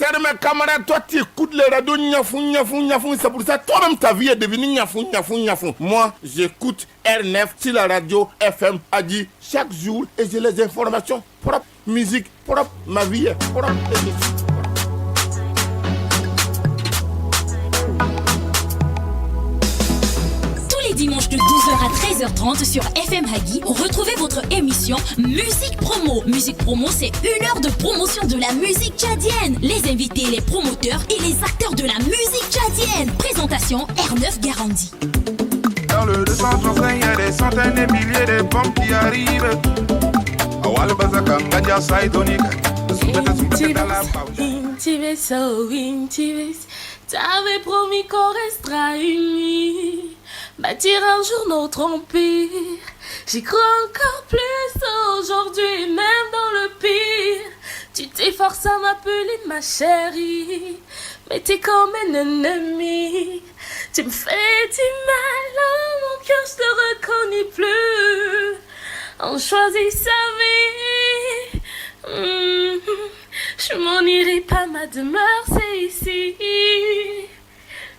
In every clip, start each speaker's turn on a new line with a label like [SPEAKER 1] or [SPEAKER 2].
[SPEAKER 1] Regarde mes camarades, toi tu écoutes les radios Niafou. C'est pour ça toi-même ta vie est devenue Niafou. Moi, j'écoute R9 sur la radio FM Adi chaque jour et j'ai les informations propres, musique propre, ma vie est propre.
[SPEAKER 2] Dimanche de 12h à 13h30 sur FM Hagi, retrouvez votre émission Musique Promo. Musique Promo, c'est 1 heure de promotion de la musique tchadienne. Les invités, les promoteurs et les acteurs de la musique tchadienne. Présentation R9 Garantie.
[SPEAKER 3] Dans le 235, il y a des centaines et milliers de bombes qui arrivent.
[SPEAKER 4] T'avais promis qu'on restera unis, bâtir un jour notre empire. J'y crois encore plus aujourd'hui, même dans le pire. Tu t'efforces à m'appeler ma chérie, mais t'es comme un ennemi. Tu me fais du mal, oh, mon cœur je te reconnais plus. On choisit sa vie. Je m'en irai pas, ma demeure c'est ici.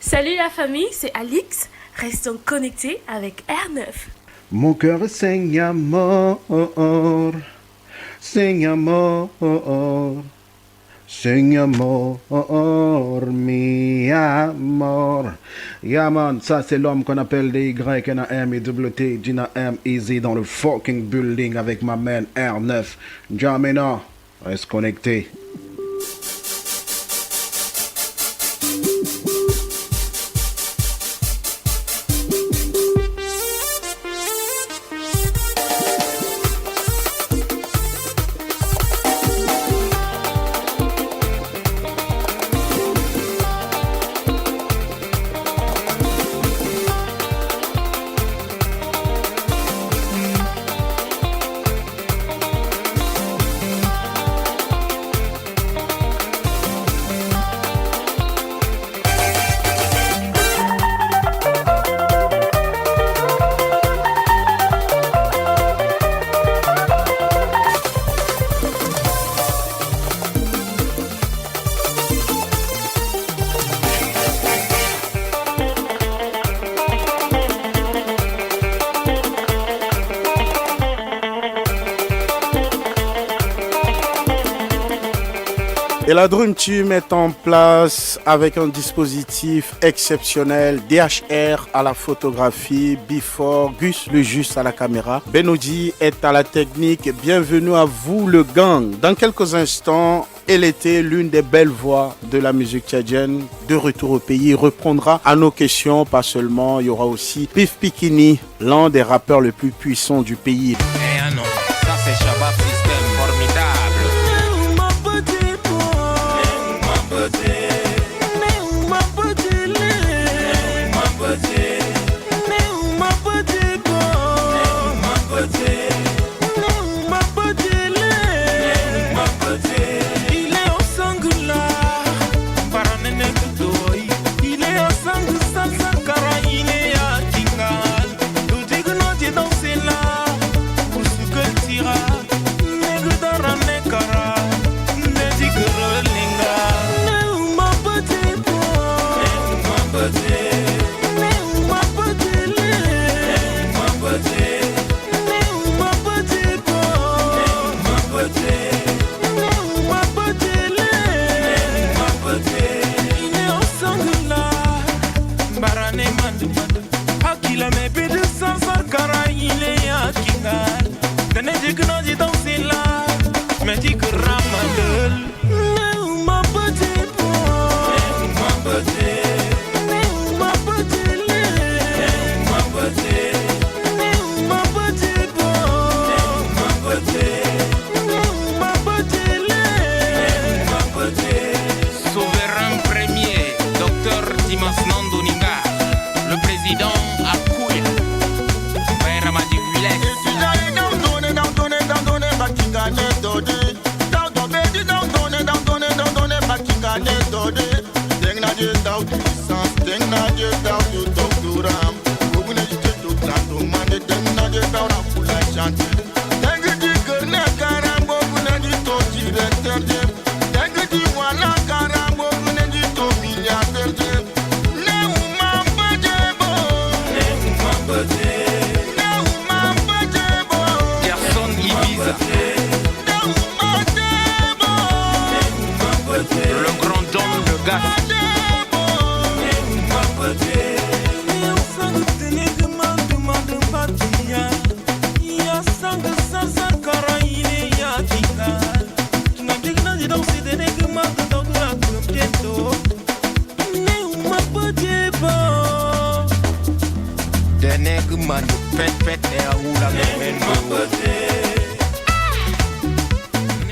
[SPEAKER 4] Salut la famille, c'est Alix. Restons connectés avec R9.
[SPEAKER 5] Mon cœur saigne amour, saigne amour, saigne amour, mi amour. Yeah man, ça c'est l'homme qu'on appelle des Y, N-A-M-E-W-T, Gina M, Easy dans le fucking building avec ma man R9. Jamena, reste connecté.
[SPEAKER 1] Et la Dream Team est en place avec un dispositif exceptionnel, DHR à la photographie, Before, Gus le Juste à la caméra, Benodi est à la technique. Bienvenue à vous le gang. Dans quelques instants, elle était l'une des belles voix de la musique tchadienne. De retour au pays, il répondra à nos questions, pas seulement, il y aura aussi Pif Pikini, l'un des rappeurs les plus puissants du pays.
[SPEAKER 6] Eh non, ça c'est Shabab System, formidable.
[SPEAKER 3] Cara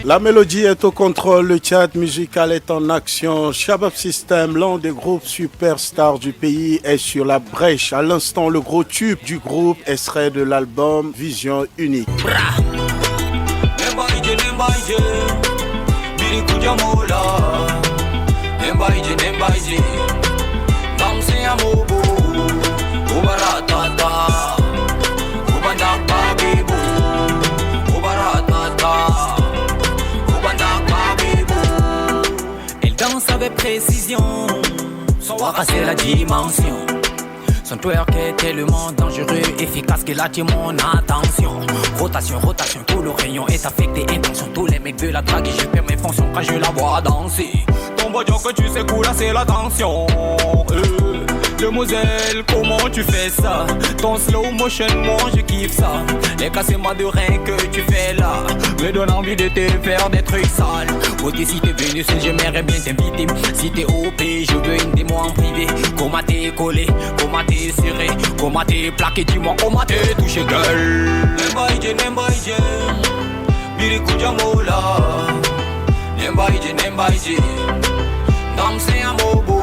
[SPEAKER 1] La mélodie est au contrôle, le chat musical est en action. Shabab System, l'un des groupes superstars du pays, est sur la brèche. À l'instant, le gros tube du groupe extrait de l'album Vision Unique.
[SPEAKER 7] Avec précision, son waka c'est la dimension. Son twerk est tellement dangereux, efficace qu'il attire mon attention. Rotation, rotation, tout le rayon est affecté. Intention, tous les mecs veulent la drague et je perds mes fonctions quand je la vois danser. Ton beau dire que tu sais quoi là c'est la tension. Demoiselle, comment tu fais ça? Ton slow motion, moi je kiffe ça. Les cassez-moi de rien que tu fais là me donne envie de te faire des trucs sales. Ok, si t'es venu seul, j'aimerais bien t'inviter. Si t'es OP, je veux une démo en privé. Comment t'es collé, comment t'es serré, comment t'es plaqué, dis-moi comment t'es touché, girl. Nembaïdje, nembaïdje, birikou jamola. Nembaïdje, nembaïdje, damse amobo.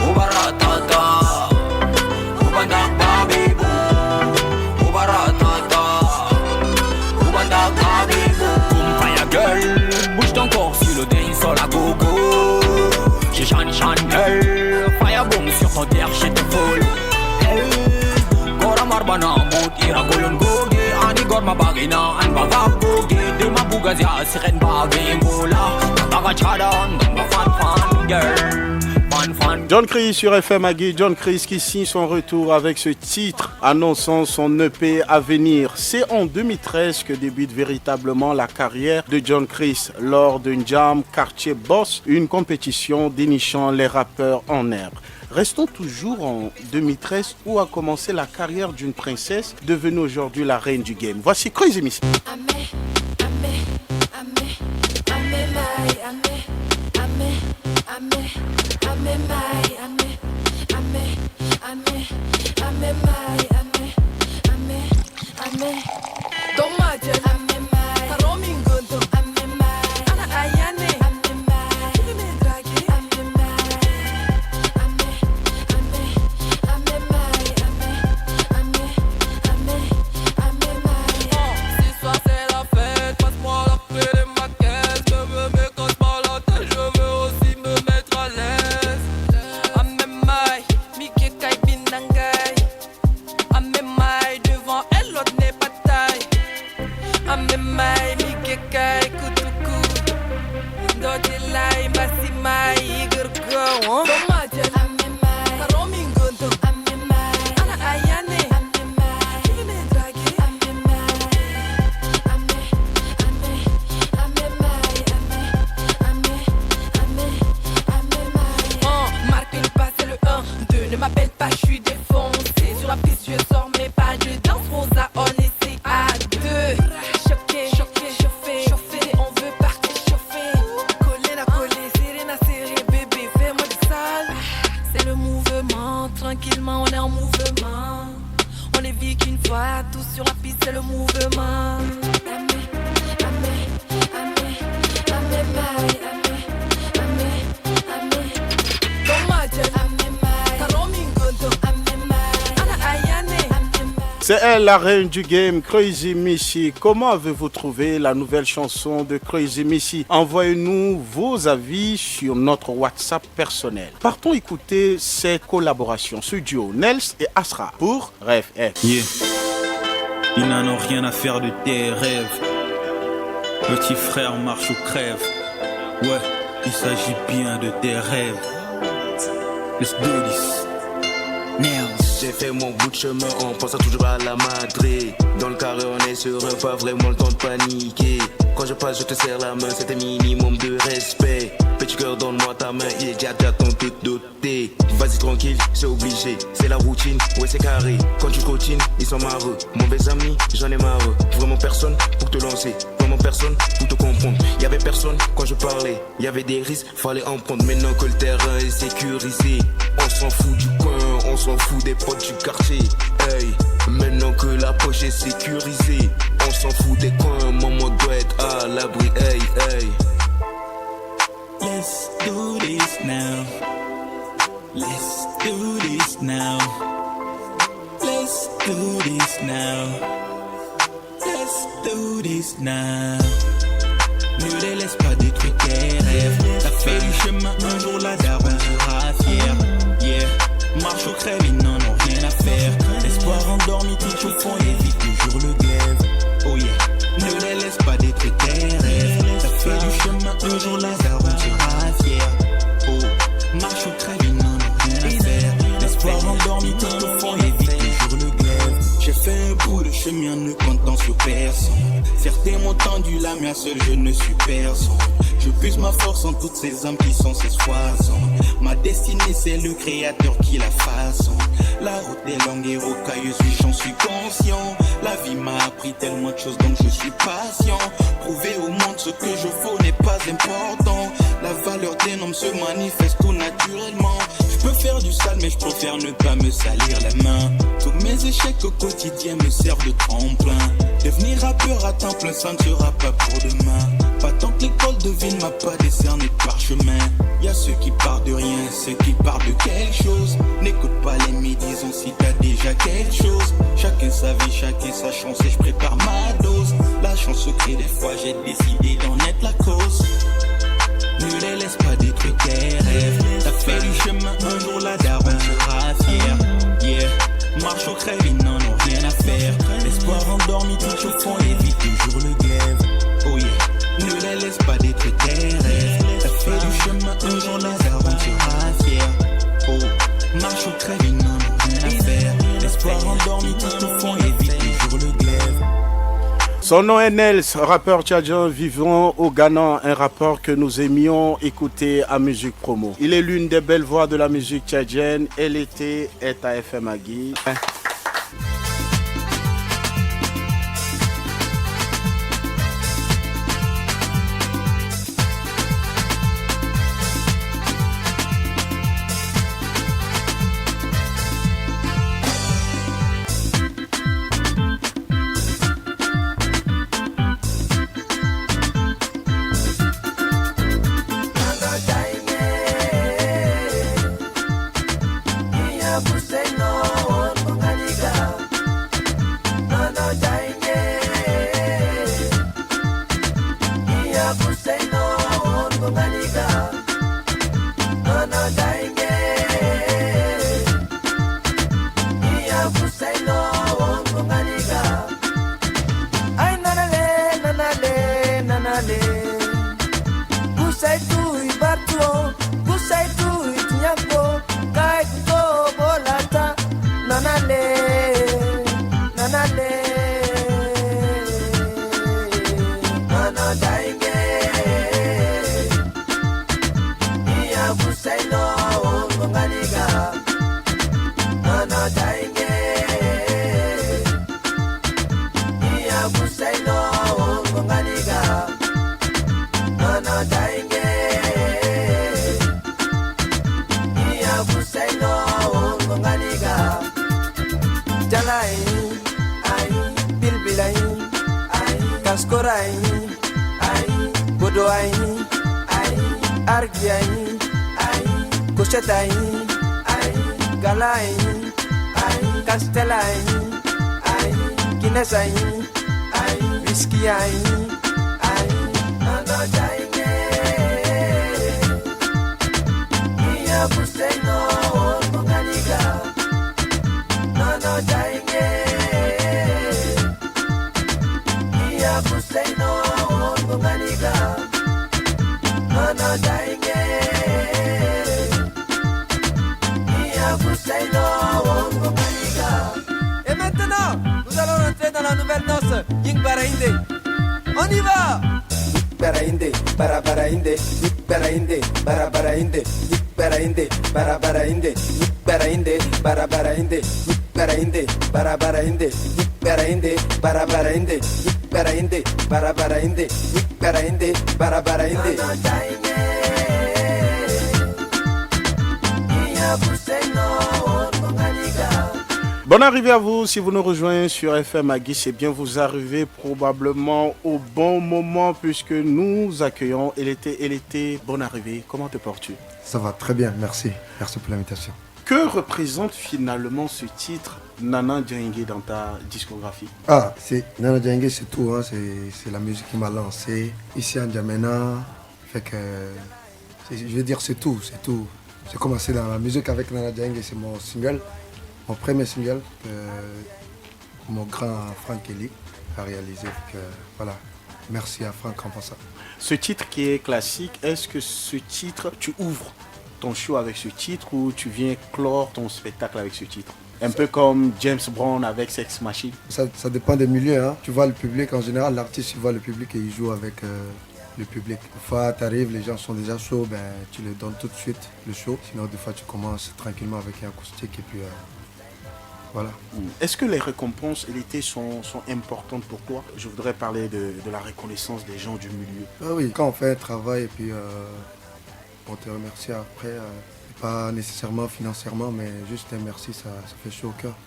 [SPEAKER 7] Ubaratata, ubandak babibu. Ubaratata, ubandak babibu. Kumpaya girl, bouge ton corps sur le dancehall à gogo. J'ai Chan girl, fire boom sur ton terre, j'étais folle. Gora marbana, mout ira golon goge. Ani gor ma bagina, an bavab goge. De ma bougazia, siren bagengola. Baga chadan, damba fan girl.
[SPEAKER 1] John Chris sur FM Agui, John Chris qui signe son retour avec ce titre annonçant son EP à venir. C'est en 2013 que débute véritablement la carrière de John Chris lors d'une jam quartier boss, une compétition dénichant les rappeurs en herbe. Restons toujours en 2013 où a commencé la carrière d'une princesse devenue aujourd'hui la reine du game. Voici Crazy Missy. C'est elle, la reine du game, Crazy Missy. Comment avez-vous trouvé la nouvelle chanson de Crazy Missy? Envoyez-nous vos avis sur notre WhatsApp personnel. Partons écouter cette collaboration, ce duo, Nels et Asra, pour Rêve F.
[SPEAKER 8] Yeah. Ils n'en ont rien à faire de tes rêves. Petit frère marche ou crève. Ouais, il s'agit bien de tes rêves. Let's do this. Nels.
[SPEAKER 9] J'ai fait mon bout de chemin en pensant toujours à la Madrid. Dans le carré on est serein, pas vraiment le temps de paniquer. Quand je passe je te serre la main, c'était minimum de respect. Petit cœur, donne-moi ta main, il est déjà ton tout doté. Vas-y tranquille, c'est obligé, c'est la routine, ouais c'est carré. Quand tu cotines, ils sont marreux. Mauvais ami, j'en ai marre. Vraiment personne pour te lancer, vraiment personne pour te comprendre. Y'avait personne quand je parlais, y'avait des risques, fallait en prendre. Maintenant que le terrain est sécurisé, on s'en fout du coin, on s'en fout des potes du quartier. Hey, maintenant que la poche est sécurisée, on s'en fout des coins, maman doit être à l'abri. Hey, hey.
[SPEAKER 8] Let's do this now. Let's do this now. Let's do this now. Let's do this now. Ne les laisse pas détruire tes rêves. T'as fait du chemin, un jour la daronne sera fière. Yeah, marche au crève, ils n'en ont rien à faire. L'espoir endormi, tout au fond, évite toujours le glaive. Oh yeah, ne les laisse pas détruire tes rêves. T'as fait du chemin, un jour la daronne sera fière. Oh, marche au crève, ils n'en ont rien à faire. L'espoir endormi, tout au fond, évite toujours le glaive. J'ai fait un bout de chemin, ne comptant sur personne. Certains m'ont tendu la mienne, seul je ne suis personne. Je puise ma force en toutes ces âmes qui sont ces foisons. Ma destinée c'est le créateur qui la façonne. La route est longue et rocailleuse, oui j'en suis conscient. La vie m'a appris tellement de choses donc je suis patient. Prouver au monde ce que je vaux n'est pas important. La valeur des noms se manifeste tout naturellement. Je peux faire du sale mais je préfère ne pas me salir la main. Tous mes échecs au quotidien me servent de tremplin. Devenir rappeur à temps plein ça ne sera pas pour demain. Pas tant que l'école de ville m'a pas décerné de parchemin. Y'a ceux qui partent de rien, ceux qui partent de quelque chose. N'écoute pas les médisants si t'as déjà quelque chose. Chacun sa vie, chacun sa chance et je prépare ma dose. La chance se crée des fois, j'ai décidé d'en être la cause. Ne les laisse pas détruire tes rêves. T'as fait du chemin, un jour la daronne sera fière. Yeah, marche au crève, ils n'en ont rien à faire. L'espoir endormi tout au fond, évite toujours le glaive. Oh yeah, ne les laisse pas détruire tes rêves. T'as fait du chemin, un jour la daronne sera fière. Oh, marche au crève, ils n'en ont rien à faire. L'espoir endormi tout au fond, évite toujours le glaive.
[SPEAKER 1] Son nom est Nels, rappeur tchadien vivant au Ghana, un rappeur que nous aimions écouter à Musique Promo. Il est l'une des belles voix de la musique tchadienne et l'été est à FM Agui.
[SPEAKER 10] Et maintenant, nous allons entrer dans la nouvelle danse, Ying Barainde. On y va! inde, bara bara inde, bara inde, bara bara inde, bara inde, bara bara inde, bara inde, bara bara inde, bara inde, bara bara inde, bara inde, bara bara inde, bara inde, bara bara inde, bara inde, bara bara inde.
[SPEAKER 1] Bonne arrivée à vous, si vous nous rejoignez sur FM Agui, c'est bien, vous arrivez probablement au bon moment puisque nous accueillons Elété. Bonne arrivée, comment te portes-tu?
[SPEAKER 11] Ça va très bien, merci. Merci pour l'invitation.
[SPEAKER 1] Que représente finalement ce titre Nana Djengue dans ta discographie?
[SPEAKER 11] Nana Djengue, c'est tout, hein. C'est la musique qui m'a lancé ici en Djamena. Fait que, je veux dire, c'est tout. J'ai commencé dans la musique avec Nana Djengue, c'est mon single. Mon premier single que mon grand Frank Kelly a réalisé. Voilà, merci à Frank en passant.
[SPEAKER 1] Ce titre qui est classique, est-ce que ce titre, tu ouvres ton show avec ce titre ou tu viens clore ton spectacle avec ce titre? Un peu comme James Brown avec Sex Machine.
[SPEAKER 11] Ça dépend des milieux, hein. Tu vois le public, en général, l'artiste, il voit le public et il joue avec le public. Des fois, tu arrives, les gens sont déjà chauds, tu les donnes tout de suite le show. Sinon, des fois, tu commences tranquillement avec un acoustique et puis... Voilà.
[SPEAKER 1] Est-ce que les récompenses et l'été sont importantes pour toi? Je voudrais parler de la reconnaissance des gens du milieu.
[SPEAKER 11] Oui, quand on fait un travail et puis on te remercie après, pas nécessairement financièrement, mais juste un merci, ça fait chaud au cœur.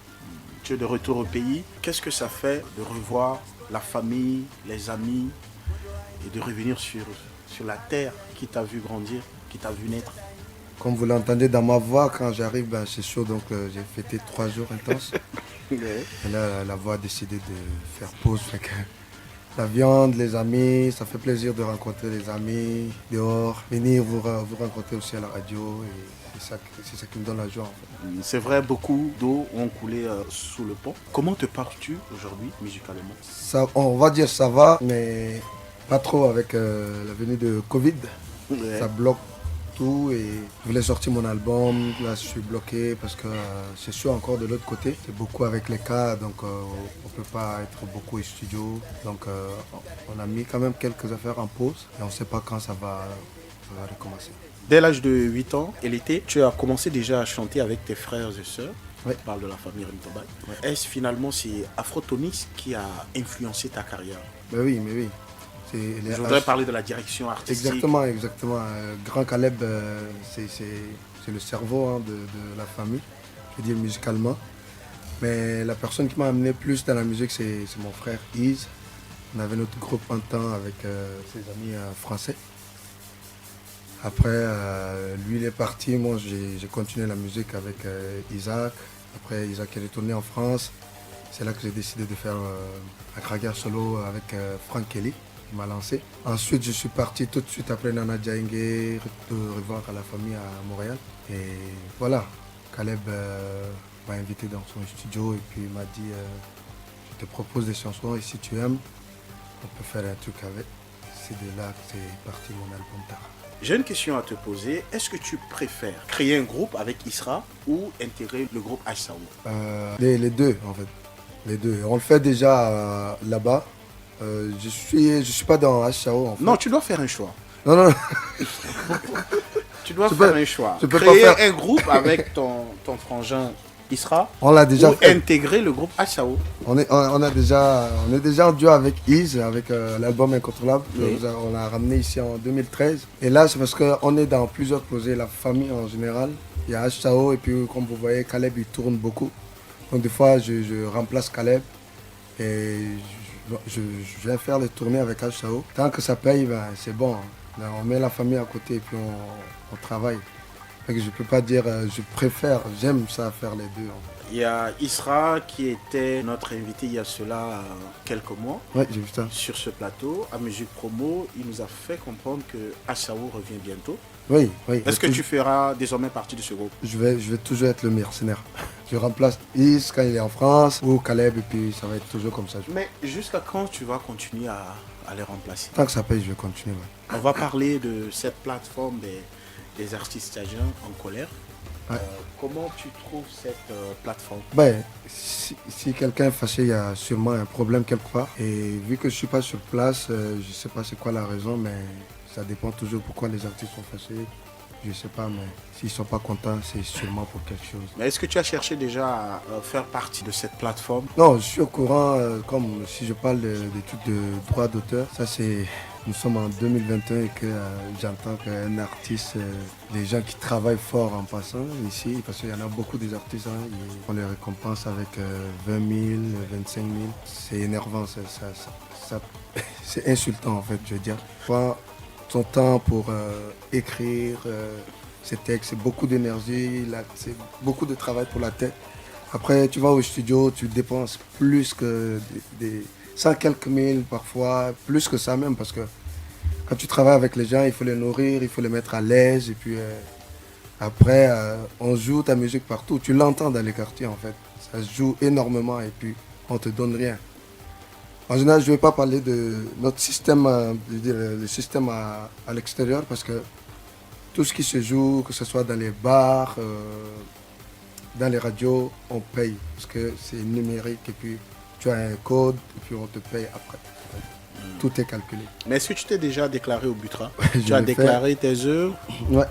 [SPEAKER 1] Tu es de retour au pays. Qu'est-ce que ça fait de revoir la famille, les amis et de revenir sur la terre qui t'a vu grandir, qui t'a vu naître?
[SPEAKER 11] Comme vous l'entendez dans ma voix, quand j'arrive, c'est chaud, donc j'ai fêté 3 jours intenses. Et là, la voix a décidé de faire pause. Fait que la viande, les amis, ça fait plaisir de rencontrer les amis dehors, venir vous rencontrer aussi à la radio. Et c'est ça qui me donne la joie. En fait.
[SPEAKER 1] C'est vrai, beaucoup d'eau ont coulé sous le pont. Comment te portes-tu aujourd'hui, musicalement?
[SPEAKER 11] Ça, on va dire ça va, mais pas trop avec la venue de Covid. Ça bloque tout et je voulais sortir mon album, là je suis bloqué parce que c'est chaud encore de l'autre côté, c'est beaucoup avec les cas, donc on peut pas être beaucoup au studio, donc on a mis quand même quelques affaires en pause et on sait pas quand ça va recommencer.
[SPEAKER 1] Dès l'âge de 8 ans, l'été, tu as commencé déjà à chanter avec tes frères et sœurs.
[SPEAKER 11] Oui.
[SPEAKER 1] Tu parles de la famille Rimtobay. Oui. Est-ce finalement c'est Afrotonix qui a influencé ta carrière?
[SPEAKER 11] Oui.
[SPEAKER 1] Je voudrais parler de la direction artistique.
[SPEAKER 11] Exactement. Grand Caleb, c'est le cerveau, hein, de la famille, je veux dire musicalement. Mais la personne qui m'a amené plus dans la musique, c'est mon frère Iz. On avait notre groupe en temps avec ses amis français. Après, lui il est parti, moi j'ai continué la musique avec Isaac. Après, Isaac est retourné en France. C'est là que j'ai décidé de faire un craquage solo avec Frank Kelly. Il m'a lancé. Ensuite, je suis parti tout de suite après Nana Djengue, de revoir à la famille à Montréal. Et voilà, Caleb m'a invité dans son studio et puis il m'a dit je te propose des chansons et si tu aimes, on peut faire un truc avec. C'est de là que c'est parti mon album Tara.
[SPEAKER 1] J'ai une question à te poser. Est-ce que tu préfères créer un groupe avec Isra ou intégrer le groupe H-Sao?
[SPEAKER 11] Les deux en fait. Les deux. On le fait déjà là-bas. Je suis pas dans H-Sao en fait.
[SPEAKER 1] Non, tu dois faire un choix.
[SPEAKER 11] Non.
[SPEAKER 1] Tu dois faire un choix. Créer un groupe avec ton frangin Isra.
[SPEAKER 11] On l'a déjà
[SPEAKER 1] ou
[SPEAKER 11] fait.
[SPEAKER 1] Intégrer le groupe H-Sao.
[SPEAKER 11] On est déjà en duo avec Iz, avec l'album Incontrôlable.
[SPEAKER 1] Oui.
[SPEAKER 11] On l'a ramené ici en 2013. Et là, c'est parce qu'on est dans plusieurs projets, la famille en général. Il y a H-Sao et puis comme vous voyez, Caleb il tourne beaucoup. Donc des fois, je remplace Caleb et je viens faire les tournées avec H-Sao. Tant que ça paye, c'est bon. On met la famille à côté et puis on travaille. Donc, je ne peux pas dire je préfère, j'aime ça faire les deux.
[SPEAKER 1] Il y a Isra qui était notre invité il y a cela quelques mois.
[SPEAKER 11] Oui, j'ai vu ça.
[SPEAKER 1] Sur ce plateau, à Musique Promo, il nous a fait comprendre que H-Sao revient bientôt.
[SPEAKER 11] Oui.
[SPEAKER 1] Est-ce que tu feras désormais partie de ce groupe?
[SPEAKER 11] Je vais toujours être le mercenaire. Je remplace Is quand il est en France ou Caleb et puis ça va être toujours comme ça.
[SPEAKER 1] Mais jusqu'à quand tu vas continuer à les remplacer?
[SPEAKER 11] Tant que ça paye, je vais continuer. Ouais.
[SPEAKER 1] On va parler de cette plateforme des artistes tchadiens en colère.
[SPEAKER 11] Ouais.
[SPEAKER 1] Comment tu trouves cette plateforme?
[SPEAKER 11] Ben, si quelqu'un est fâché, il y a sûrement un problème quelque part. Et vu que je ne suis pas sur place, je ne sais pas c'est quoi la raison, mais ça dépend toujours pourquoi les artistes sont fâchés. Je ne sais pas, mais s'ils ne sont pas contents, c'est sûrement pour quelque chose.
[SPEAKER 1] Mais est-ce que tu as cherché déjà à faire partie de cette plateforme?
[SPEAKER 11] Non, je suis au courant, comme si je parle des trucs de droit d'auteur, ça c'est... Nous sommes en 2021 et que j'entends qu'un artiste, les gens qui travaillent fort en passant ici, parce qu'il y en a beaucoup des artistes, on les récompense avec 20 000, 25 000. C'est énervant, c'est insultant en fait, je veux dire. Prends ton temps pour écrire ces textes, c'est beaucoup d'énergie, c'est beaucoup de travail pour la tête. Après, tu vas au studio, tu dépenses plus que des 100 quelques mille parfois, plus que ça même, parce que quand tu travailles avec les gens, il faut les nourrir, il faut les mettre à l'aise, et puis après, on joue ta musique partout, tu l'entends dans les quartiers en fait, ça se joue énormément et puis on te donne rien. En général, je ne vais pas parler de notre système, le système à l'extérieur, parce que tout ce qui se joue, que ce soit dans les bars, dans les radios, on paye, parce que c'est numérique, et puis tu as un code, et puis on te paye après. Tout est calculé.
[SPEAKER 1] Mais est-ce que tu t'es déjà déclaré au Butra? Tu as déclaré tes œuvres?
[SPEAKER 11] Ouais,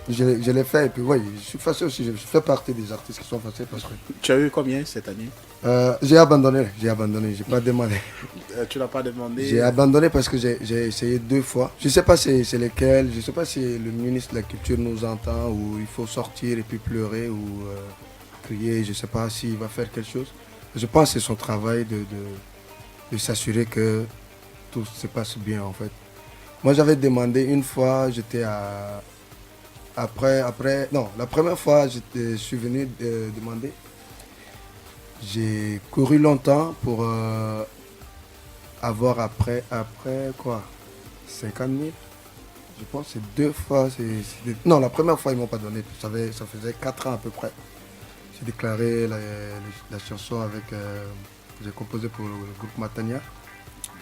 [SPEAKER 11] je l'ai fait, et puis oui, je suis fâché aussi, je fais partie des artistes qui sont fâchés. Parce que...
[SPEAKER 1] Tu as eu combien cette année?
[SPEAKER 11] J'ai abandonné, j'ai pas demandé.
[SPEAKER 1] Tu n'as pas demandé?
[SPEAKER 11] J'ai abandonné parce que j'ai essayé 2 fois. Je ne sais pas c'est lesquels, je ne sais pas si le ministre de la Culture nous entend, ou il faut sortir et puis pleurer, ou crier, je ne sais pas s'il va faire quelque chose. Je pense que c'est son travail de s'assurer que tout se passe bien en fait. Moi j'avais demandé une fois, j'étais à... Non, la première fois je suis venu demander. J'ai couru longtemps pour avoir après quoi 50 000. Je pense que c'est 2 fois. Non, la première fois ils ne m'ont pas donné. Ça faisait 4 ans à peu près. J'ai déclaré la chanson avec... j'ai composé pour le groupe Matania.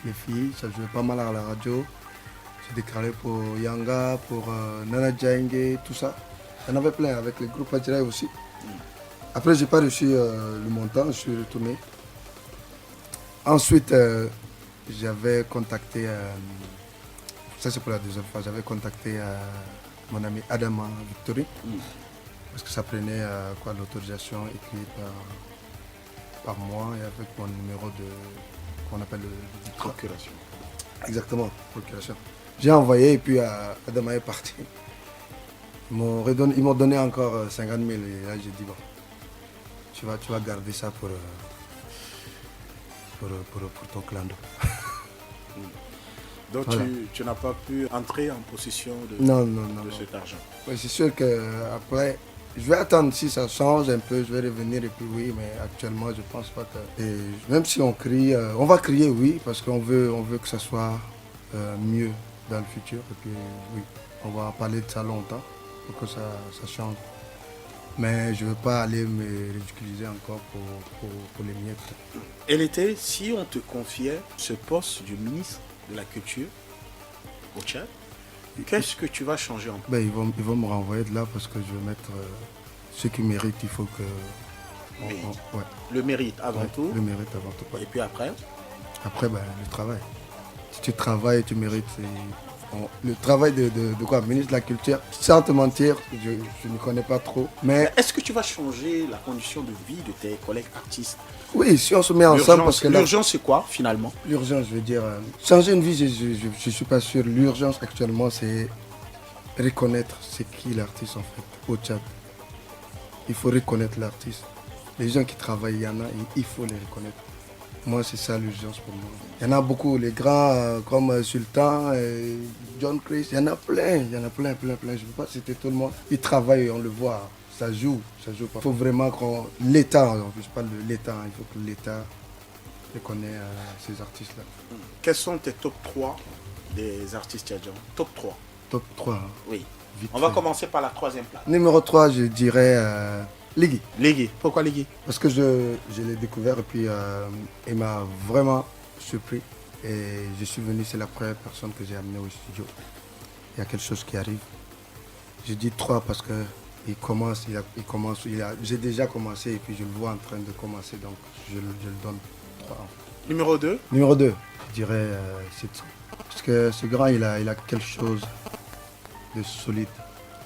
[SPEAKER 11] Les filles, ça jouait pas mal à la radio. J'ai déclaré pour Yanga, pour Nana Djaenge, tout ça. Il y en avait plein avec le groupe Adjiraï aussi. Après, j'ai pas reçu le montant, je suis retourné. Ensuite, j'avais contacté, ça c'est pour la deuxième fois, j'avais contacté mon ami Adama Victory. Parce que ça prenait l'autorisation écrite par moi et avec mon numéro qu'on appelle le
[SPEAKER 1] procuration.
[SPEAKER 11] Exactement, procuration. J'ai envoyé et puis Adama est parti. Ils m'ont donné encore 50 000 et là j'ai dit bon, tu vas garder ça pour ton clando.
[SPEAKER 1] Donc voilà. Tu n'as pas pu entrer en possession de cet argent.
[SPEAKER 11] Oui, c'est sûr qu'après, je vais attendre si ça change un peu, je vais revenir et puis oui, mais actuellement je pense pas que... Et même si on crie, on va crier oui, parce qu'on veut que ça soit mieux dans le futur. Et puis oui, on va parler de ça longtemps pour que ça change. Mais je ne veux pas aller me ridiculiser encore pour les miettes.
[SPEAKER 1] Et l'été, si on te confiait ce poste du ministre de la Culture au Tchad, qu'est-ce que tu vas changer en
[SPEAKER 11] ils vont me renvoyer de là parce que je vais mettre ceux qui méritent, il faut que...
[SPEAKER 1] Ouais. Le mérite avant tout.
[SPEAKER 11] Le mérite avant tout. Ouais.
[SPEAKER 1] Et puis après?
[SPEAKER 11] Après, le travail. Si tu travailles, tu mérites. Le travail de quoi? Ministre de la Culture, sans te mentir, je ne connais pas trop. Mais
[SPEAKER 1] est-ce que tu vas changer la condition de vie de tes collègues artistes?
[SPEAKER 11] Oui, si on se met ensemble, parce que
[SPEAKER 1] l'urgence c'est quoi finalement?
[SPEAKER 11] L'urgence, je veux dire, changer une vie, je suis pas sûr. L'urgence actuellement, c'est reconnaître c'est qui l'artiste en fait, au Tchad. Il faut reconnaître l'artiste. Les gens qui travaillent, il y en a, il faut les reconnaître. Moi, c'est ça l'urgence pour moi. Il y en a beaucoup, les grands comme Sultan, John Chris, il y en a plein. Je ne veux pas citer tout le monde. Ils travaillent, on le voit. Ça joue. Il faut vraiment que l'État, je parle de l'État, il faut que l'État reconnaisse ces artistes-là.
[SPEAKER 1] Quels sont tes top 3 des artistes tchadiens? Top 3.
[SPEAKER 11] Top 3.
[SPEAKER 1] Oui. On va commencer par la 3e place.
[SPEAKER 11] Numéro 3, je dirais Ligui.
[SPEAKER 1] Ligui. Pourquoi Ligui?
[SPEAKER 11] Parce que je l'ai découvert et puis il m'a vraiment surpris. Et je suis venu, c'est la première personne que j'ai amenée au studio. Il y a quelque chose qui arrive. Je dis 3 parce que J'ai déjà commencé et puis je le vois en train de commencer, donc je le donne 3 ans.
[SPEAKER 1] Numéro 2.
[SPEAKER 11] Numéro 2, je dirais Sitso. Parce que ce grand, il a quelque chose de solide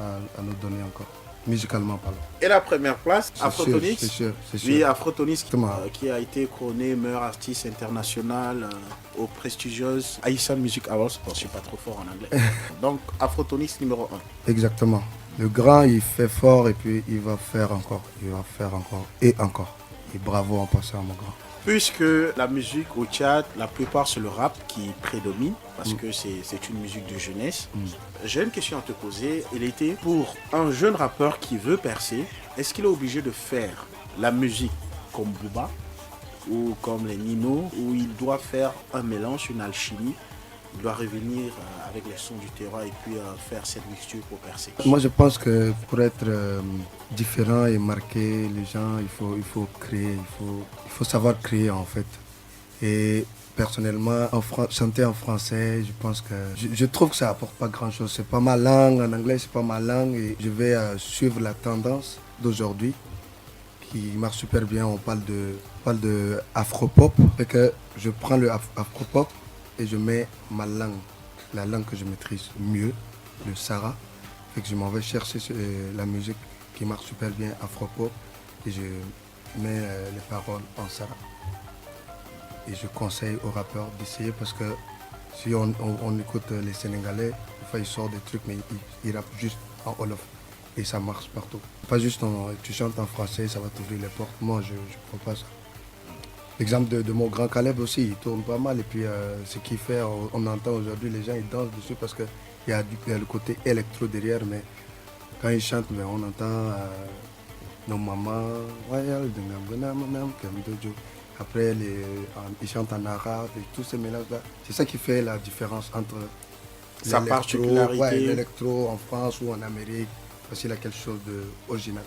[SPEAKER 11] à nous donner encore, musicalement parlant.
[SPEAKER 1] Et la première place,
[SPEAKER 11] C'est
[SPEAKER 1] Afrotonix.
[SPEAKER 11] sûr.
[SPEAKER 1] Oui, Afrotonix qui a été couronné meilleur artiste international aux prestigieuses AISA Music Awards. Bon, je ne suis pas trop fort en anglais. Donc, Afrotonix numéro 1.
[SPEAKER 11] Exactement. Le grand, il fait fort et puis il va faire encore. Et encore. Et bravo en passant à mon grand.
[SPEAKER 1] Puisque la musique au Tchad, la plupart c'est le rap qui prédomine, parce que c'est une musique de jeunesse. J'ai une question à te poser. Elle était pour un jeune rappeur qui veut percer, est-ce qu'il est obligé de faire la musique comme Booba ou comme les Nino, ou il doit faire un mélange, une alchimie, il doit revenir avec les sons du terroir et puis faire cette mixture pour percer?
[SPEAKER 11] Moi je pense que pour être différent et marquer les gens, il faut créer, il faut savoir créer en fait. Et personnellement, chanter en français, je pense que je trouve que ça apporte pas grand chose. C'est pas ma langue, en anglais c'est pas ma langue, et je vais suivre la tendance d'aujourd'hui qui marche super bien. On parle de afro-pop, et que je prends le afro-pop et je mets ma langue, la langue que je maîtrise mieux, le Sara. Fait que je m'en vais chercher la musique qui marche super bien, afro-pop, et je mets les paroles en Sara. Et je conseille aux rappeurs d'essayer, parce que si on écoute les Sénégalais, des fois ils sortent des trucs mais ils rappent juste en Wolof et ça marche partout. Pas juste tu chantes en français, ça va t'ouvrir les portes. Moi je ne prends pas ça. L'exemple de mon grand Caleb aussi, il tourne pas mal, et puis ce qu'il fait, on entend aujourd'hui, les gens ils dansent dessus parce qu'il y a le côté électro derrière, mais quand ils chantent, on entend nos mamans, après ils chantent en arabe et tous ces mélanges-là. C'est ça qui fait la différence entre
[SPEAKER 1] sa particularité,
[SPEAKER 11] l'électro en France ou en Amérique, parce qu'il a quelque chose d'original.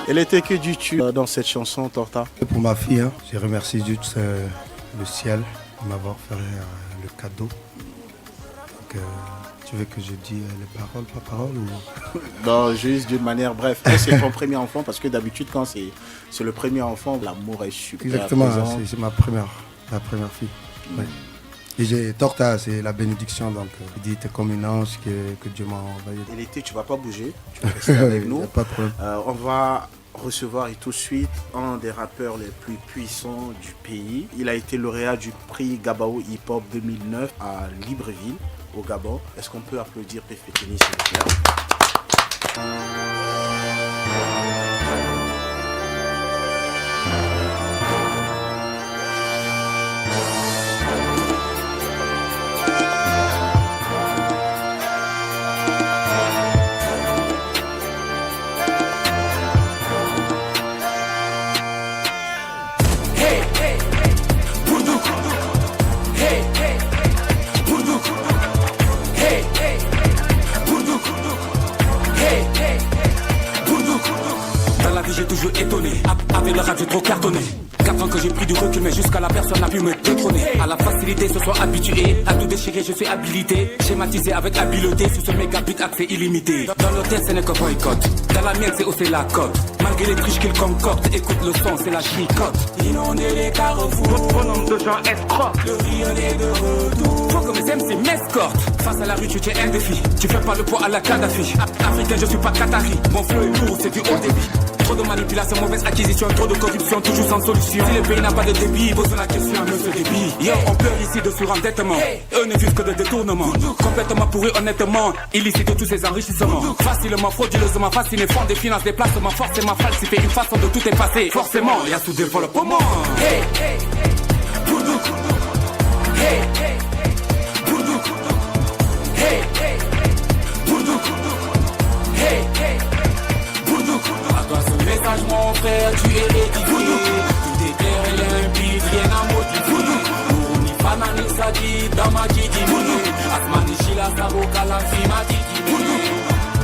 [SPEAKER 1] Elle était que du tube dans cette chanson, Torta.
[SPEAKER 11] Pour ma fille, je remercie juste le ciel de m'avoir fait le cadeau. Donc, Tu veux que je dise les paroles, pas paroles ou...
[SPEAKER 1] Non, juste d'une manière bref. C'est ton premier enfant parce que d'habitude quand c'est le premier enfant, l'amour est super
[SPEAKER 11] Exactement,
[SPEAKER 1] présent.
[SPEAKER 11] c'est ma première fille. Ouais. Et j'ai Torta, c'est la bénédiction, donc il dit t'es comme une ange que Dieu m'a envoyé.
[SPEAKER 1] Et l'été, tu vas pas bouger, tu vas rester avec nous.
[SPEAKER 11] Pas de problème.
[SPEAKER 1] On va recevoir tout de suite un des rappeurs les plus puissants du pays. Il a été lauréat du prix Gabao Hip Hop 2009 à Libreville, au Gabon. Est-ce qu'on peut applaudir Pefekini, s'il vous plaît?
[SPEAKER 7] J'ai toujours étonné, avec le rap j'ai trop cartonné. 4 ans que j'ai pris du recul mais jusqu'à la personne n'a pu me détrôner. À la facilité se soit habitué, à tout déchirer je suis habilité. Schématisé avec habileté, sous ce mégabit accès illimité. Dans l'hôtel ce n'est que boycott, dans la mienne c'est hausser la cote. Malgré les triches qu'ils concoctent, écoute le son c'est la chinicote. Inonder les carrefours, bonhomme de gens escrocs. Le rire est de retour, faut que mes MC m'escortent. Face à la rue tu tiens un défi, tu fais pas le poids à la Kadhafi. Africain je suis pas Qatari, mon flow est lourd c'est du haut débit. Trop de manipulation, mauvaise acquisition, trop de corruption, toujours sans solution. Si le pays n'a pas de débit, pose la question à monsieur débit. Yo, on pleure ici de surendettement. Eux ne vivent que de détournement. Complètement pourri, honnêtement. Illicite de tous ces enrichissements. Facilement, frauduleusement, fasciné, fond des finances, déplacement, forcément falsifié. Une façon de tout effacer. Forcément, il y a tout développement. Hey, hey, Boudou. Hey, hey, Boudou. Hey, hey, Boudou. Hey, hey. Message mon frère, tu es édifié. Tout est clair et limpide, rien à modifier. Ni Fanani Sadi, Damaki Dimi. Asmani Shila Saboka, la fille m'a dit.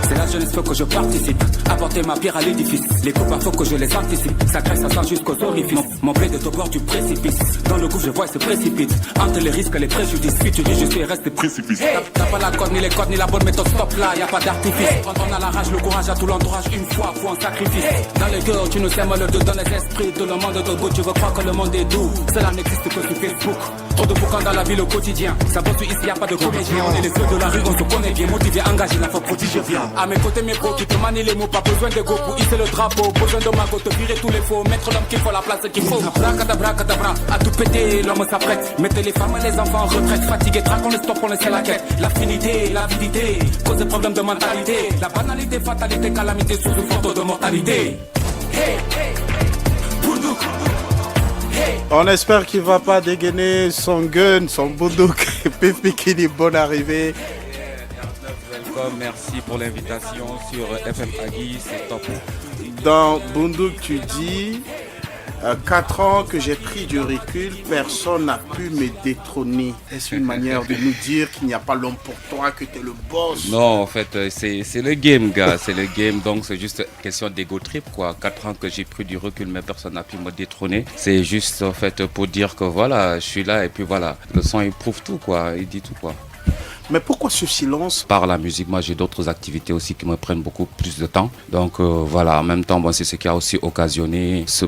[SPEAKER 7] C'est la jeunesse, faut que je participe. Apporter ma pierre à l'édifice. Les copains, faut que je les anticipe. Ça crée, ça sent jusqu'aux orifices. Mon blé est au bord du précipice. Dans le gouffre, je vois, il se précipite. Entre les risques et les préjudices. Puis tu dis, je suis resté précipice. T'as pas la corde, ni les codes, ni la bonne méthode. Stop là, y a pas d'artifice. On a la rage, le courage à tout l'entourage. Une fois, faut un sacrifice. Dans les cœurs, tu nous sèmes le dos. Dans les esprits, tout le monde de goût. Tu veux croire que le monde est doux. Cela n'existe que sur Facebook. Trop de boucan dans la ville au quotidien. Ça bosse ici, y a pas de comédien. On est les yeux de la rue, on se connaît bien. Motivé, engagé, la fois prodigieux vient. À mes côtés, mes pros qui te manient les mots. Pas besoin de go pour hisser le drapeau. Besoin de mago, te virer tous les faux. Mettre l'homme qu'il faut, la place qu'il faut. Bracadabra, cadabra. À tout péter, l'homme s'apprête. Mettez les femmes et les enfants en retraite. Fatigués, traque, on le stop, on laisse la quête. L'affinité, l'avidité. Cause des problèmes de mentalité. La banalité, fatalité, calamité. Sous une photo de mortalité. Hey, hey, Boudou.
[SPEAKER 1] On espère qu'il va pas dégainer son gun, son boudouk. Pefekini, bonne arrivée.
[SPEAKER 6] Merci pour l'invitation sur FM Agui, c'est top.
[SPEAKER 1] Dans Bundouk, tu dis 4 ans que j'ai pris du recul, personne n'a pu me détrôner. Est-ce une manière de nous dire qu'il n'y a pas l'homme pour toi, que tu es le boss?
[SPEAKER 6] Non, en fait, c'est le game, gars. C'est le game, donc c'est juste question d'ego trip, quoi. 4 ans que j'ai pris du recul, mais personne n'a pu me détrôner. C'est juste, en fait, pour dire que voilà, je suis là et puis voilà. Le son, il prouve tout, quoi. Il dit tout, quoi.
[SPEAKER 1] Mais pourquoi ce silence?
[SPEAKER 6] Par la musique, moi j'ai d'autres activités aussi qui me prennent beaucoup plus de temps. Donc voilà, en même temps, bon, c'est ce qui a aussi occasionné ce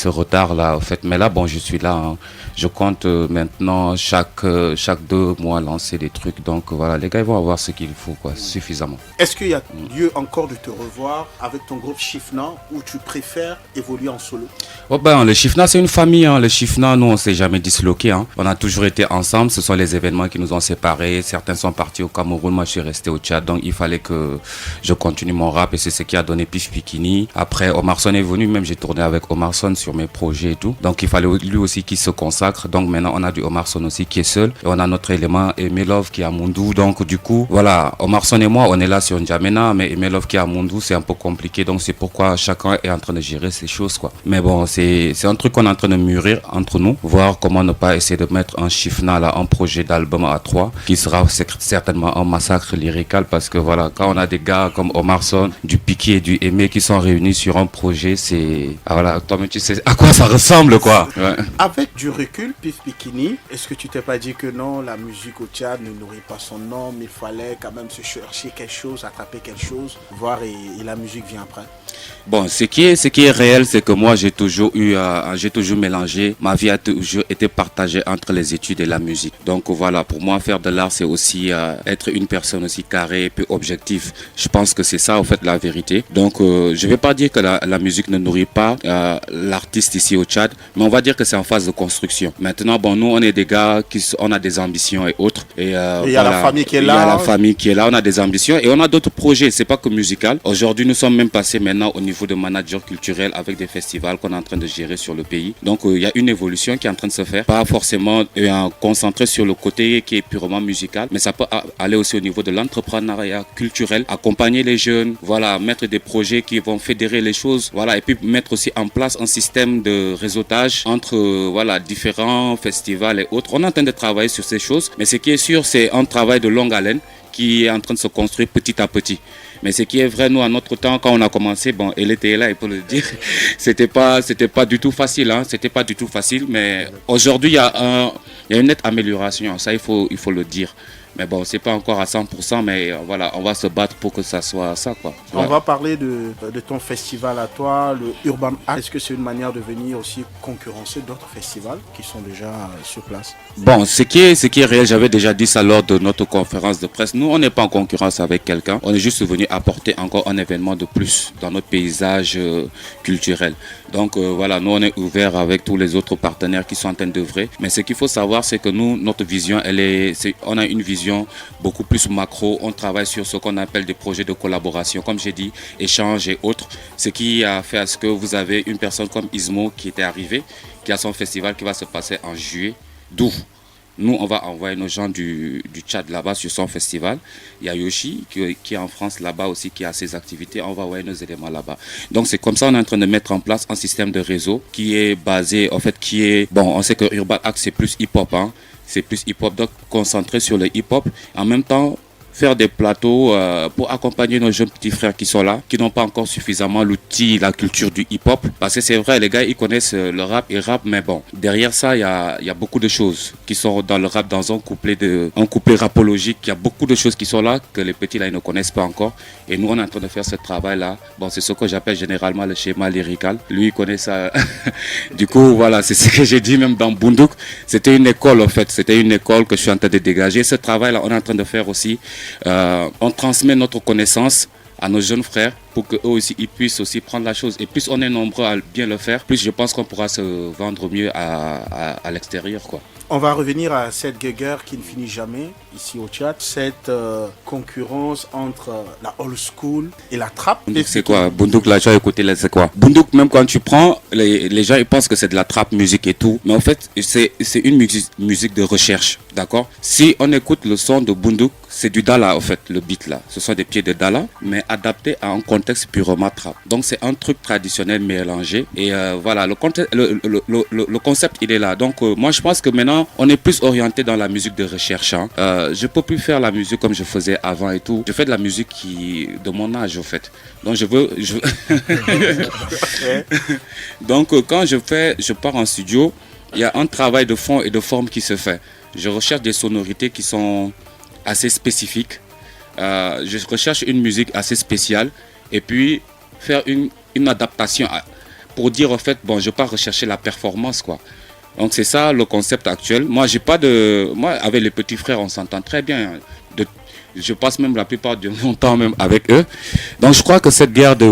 [SPEAKER 6] retard là, en fait. Mais là, bon, je suis là. Hein. Je compte maintenant chaque 2 mois lancer des trucs. Donc voilà, les gars ils vont avoir ce qu'il faut, quoi, suffisamment.
[SPEAKER 1] Est-ce qu'il y a lieu encore de te revoir avec ton groupe Chifna ou tu préfères évoluer en solo?
[SPEAKER 6] Oh ben, le Chifna c'est une famille. Hein. Le Chifna, nous on s'est jamais disloqué. Hein. On a toujours été ensemble. Ce sont les événements qui nous ont séparés. Certains sont partis au Cameroun, moi je suis resté au Tchad, donc il fallait que je continue mon rap et c'est ce qui a donné Pefekini. Après Omarson est venu, même j'ai tourné avec Omarson sur mes projets et tout, donc il fallait lui aussi qu'il se consacre. Donc maintenant on a du Omarson aussi qui est seul et on a notre élément Emelov qui est à Mundou. Donc du coup voilà, Omarson et moi on est là sur N'Djamena, mais Emelov qui est à Mundou c'est un peu compliqué, donc c'est pourquoi chacun est en train de gérer ces choses, quoi. Mais bon, c'est un truc qu'on est en train de mûrir entre nous, voir comment ne pas essayer de mettre un Chifna là, un projet d'album à 3 qui sera être certainement un massacre lyrical parce que voilà, quand on a des gars comme Omarson, du Piqué et du Aimé qui sont réunis sur un projet, c'est... Ah, voilà, toi-même tu sais à quoi ça ressemble quoi. Ouais.
[SPEAKER 1] Avec du recul, Pif Bikini, est-ce que tu t'es pas dit que non, la musique au Tchad ne nourrit pas son homme, il fallait quand même se chercher quelque chose, attraper quelque chose, voir et la musique vient après?
[SPEAKER 6] Bon, ce qui est réel, c'est que moi j'ai toujours mélangé. Ma vie a toujours été partagée entre les études et la musique. Donc voilà, pour moi, faire de l'art, c'est aussi être une personne aussi carrée et puis objective. Je pense que c'est ça, en fait, la vérité. Donc, je vais pas dire que la musique ne nourrit pas l'artiste ici au Tchad, mais on va dire que c'est en phase de construction. Maintenant, bon, nous, on est des gars on a des ambitions et autres. Et
[SPEAKER 1] il y a la famille qui est là.
[SPEAKER 6] Il y a la famille qui est là. On a des ambitions et on a d'autres projets. C'est pas que musical. Aujourd'hui, nous sommes même passés maintenant au niveau de manager culturel avec des festivals qu'on est en train de gérer sur le pays. Donc il y a une évolution qui est en train de se faire, pas forcément concentré sur le côté qui est purement musical, mais ça peut aller aussi au niveau de l'entrepreneuriat culturel, accompagner les jeunes, voilà, mettre des projets qui vont fédérer les choses, voilà, et puis mettre aussi en place un système de réseautage entre voilà, différents festivals et autres. On est en train de travailler sur ces choses, mais ce qui est sûr, c'est un travail de longue haleine qui est en train de se construire petit à petit. Mais ce qui est vrai, nous, à notre temps, quand on a commencé, bon, elle était là, il faut le dire, c'était pas du tout facile, hein, c'était pas du tout facile, mais aujourd'hui, il y a une nette amélioration, ça, il faut le dire. Mais bon, c'est pas encore à 100%, mais voilà, on va se battre pour que ça soit ça, quoi. Ouais.
[SPEAKER 1] On va parler de ton festival à toi, le Urban Art. Est-ce que c'est une manière de venir aussi concurrencer d'autres festivals qui sont déjà sur place?
[SPEAKER 6] Bon, ce qui est réel, j'avais déjà dit ça lors de notre conférence de presse. Nous, on n'est pas en concurrence avec quelqu'un. On est juste venu apporter encore un événement de plus dans notre paysage culturel. Donc voilà, nous, on est ouvert avec tous les autres partenaires qui sont en train d'œuvrer. Mais ce qu'il faut savoir, c'est que nous, notre vision, on a une vision beaucoup plus macro. On travaille sur ce qu'on appelle des projets de collaboration, comme j'ai dit, échanges et autres. Ce qui a fait à ce que vous avez une personne comme Ismo qui était arrivée, qui a son festival qui va se passer en juillet, d'où nous, on va envoyer nos gens du Tchad là-bas sur son festival. Il y a Yoshi qui est en France là-bas aussi, qui a ses activités. On va envoyer nos éléments là-bas. Donc, c'est comme ça on est en train de mettre en place un système de réseau qui est basé, en fait, bon, on sait que Urban Act, c'est plus hip-hop, hein. C'est plus hip-hop, donc concentré sur le hip-hop. En même temps, faire des plateaux pour accompagner nos jeunes petits frères qui sont là, qui n'ont pas encore suffisamment l'outil, la culture du hip-hop. Parce que c'est vrai, les gars, ils connaissent le rap, ils rappent, mais bon, derrière ça, il y a beaucoup de choses qui sont dans le rap, dans un couplet rapologique. Il y a beaucoup de choses qui sont là, que les petits là, ils ne connaissent pas encore. Et nous, on est en train de faire ce travail-là. Bon, c'est ce que j'appelle généralement le schéma lyrical. Lui, il connaît ça. Du coup, voilà, c'est ce que j'ai dit même dans Bundouk. C'était une école, en fait. C'était une école que je suis en train de dégager. Ce travail-là, on est en train de faire aussi. On transmet notre connaissance à nos jeunes frères pour qu'eux aussi ils puissent aussi prendre la chose. Et plus on est nombreux à bien le faire, plus je pense qu'on pourra se vendre mieux à l'extérieur, quoi.
[SPEAKER 1] On va revenir à cette guerre qui ne finit jamais ici au Tchad, cette concurrence entre la old school et la trap.
[SPEAKER 6] Bundouk, c'est quoi? Bundouk, là, j'ai écouté, là, c'est quoi? Bundouk, même quand tu prends, les gens ils pensent que c'est de la trap musique et tout, mais en fait c'est une musique de recherche, d'accord? Si on écoute le son de Bundouk, c'est du Dala en fait, le beat là. Ce sont des pieds de Dala, mais adaptés à un contexte purement trap. Donc c'est un truc traditionnel mélangé. Et voilà, le concept il est là. Donc moi je pense que maintenant on est plus orienté dans la musique de recherche. Hein. Je peux plus faire la musique comme je faisais avant et tout. Je fais de la musique de mon âge en fait. Donc donc quand je pars en studio, il y a un travail de fond et de forme qui se fait. Je recherche des sonorités qui sont assez spécifique. Je recherche une musique assez spéciale et puis faire une adaptation pour dire en fait, bon, je ne vais pas rechercher la performance, quoi. Donc c'est ça le concept actuel. Moi, avec les petits frères, on s'entend très bien. Je passe même la plupart de mon temps même avec eux. Donc je crois que cette guerre de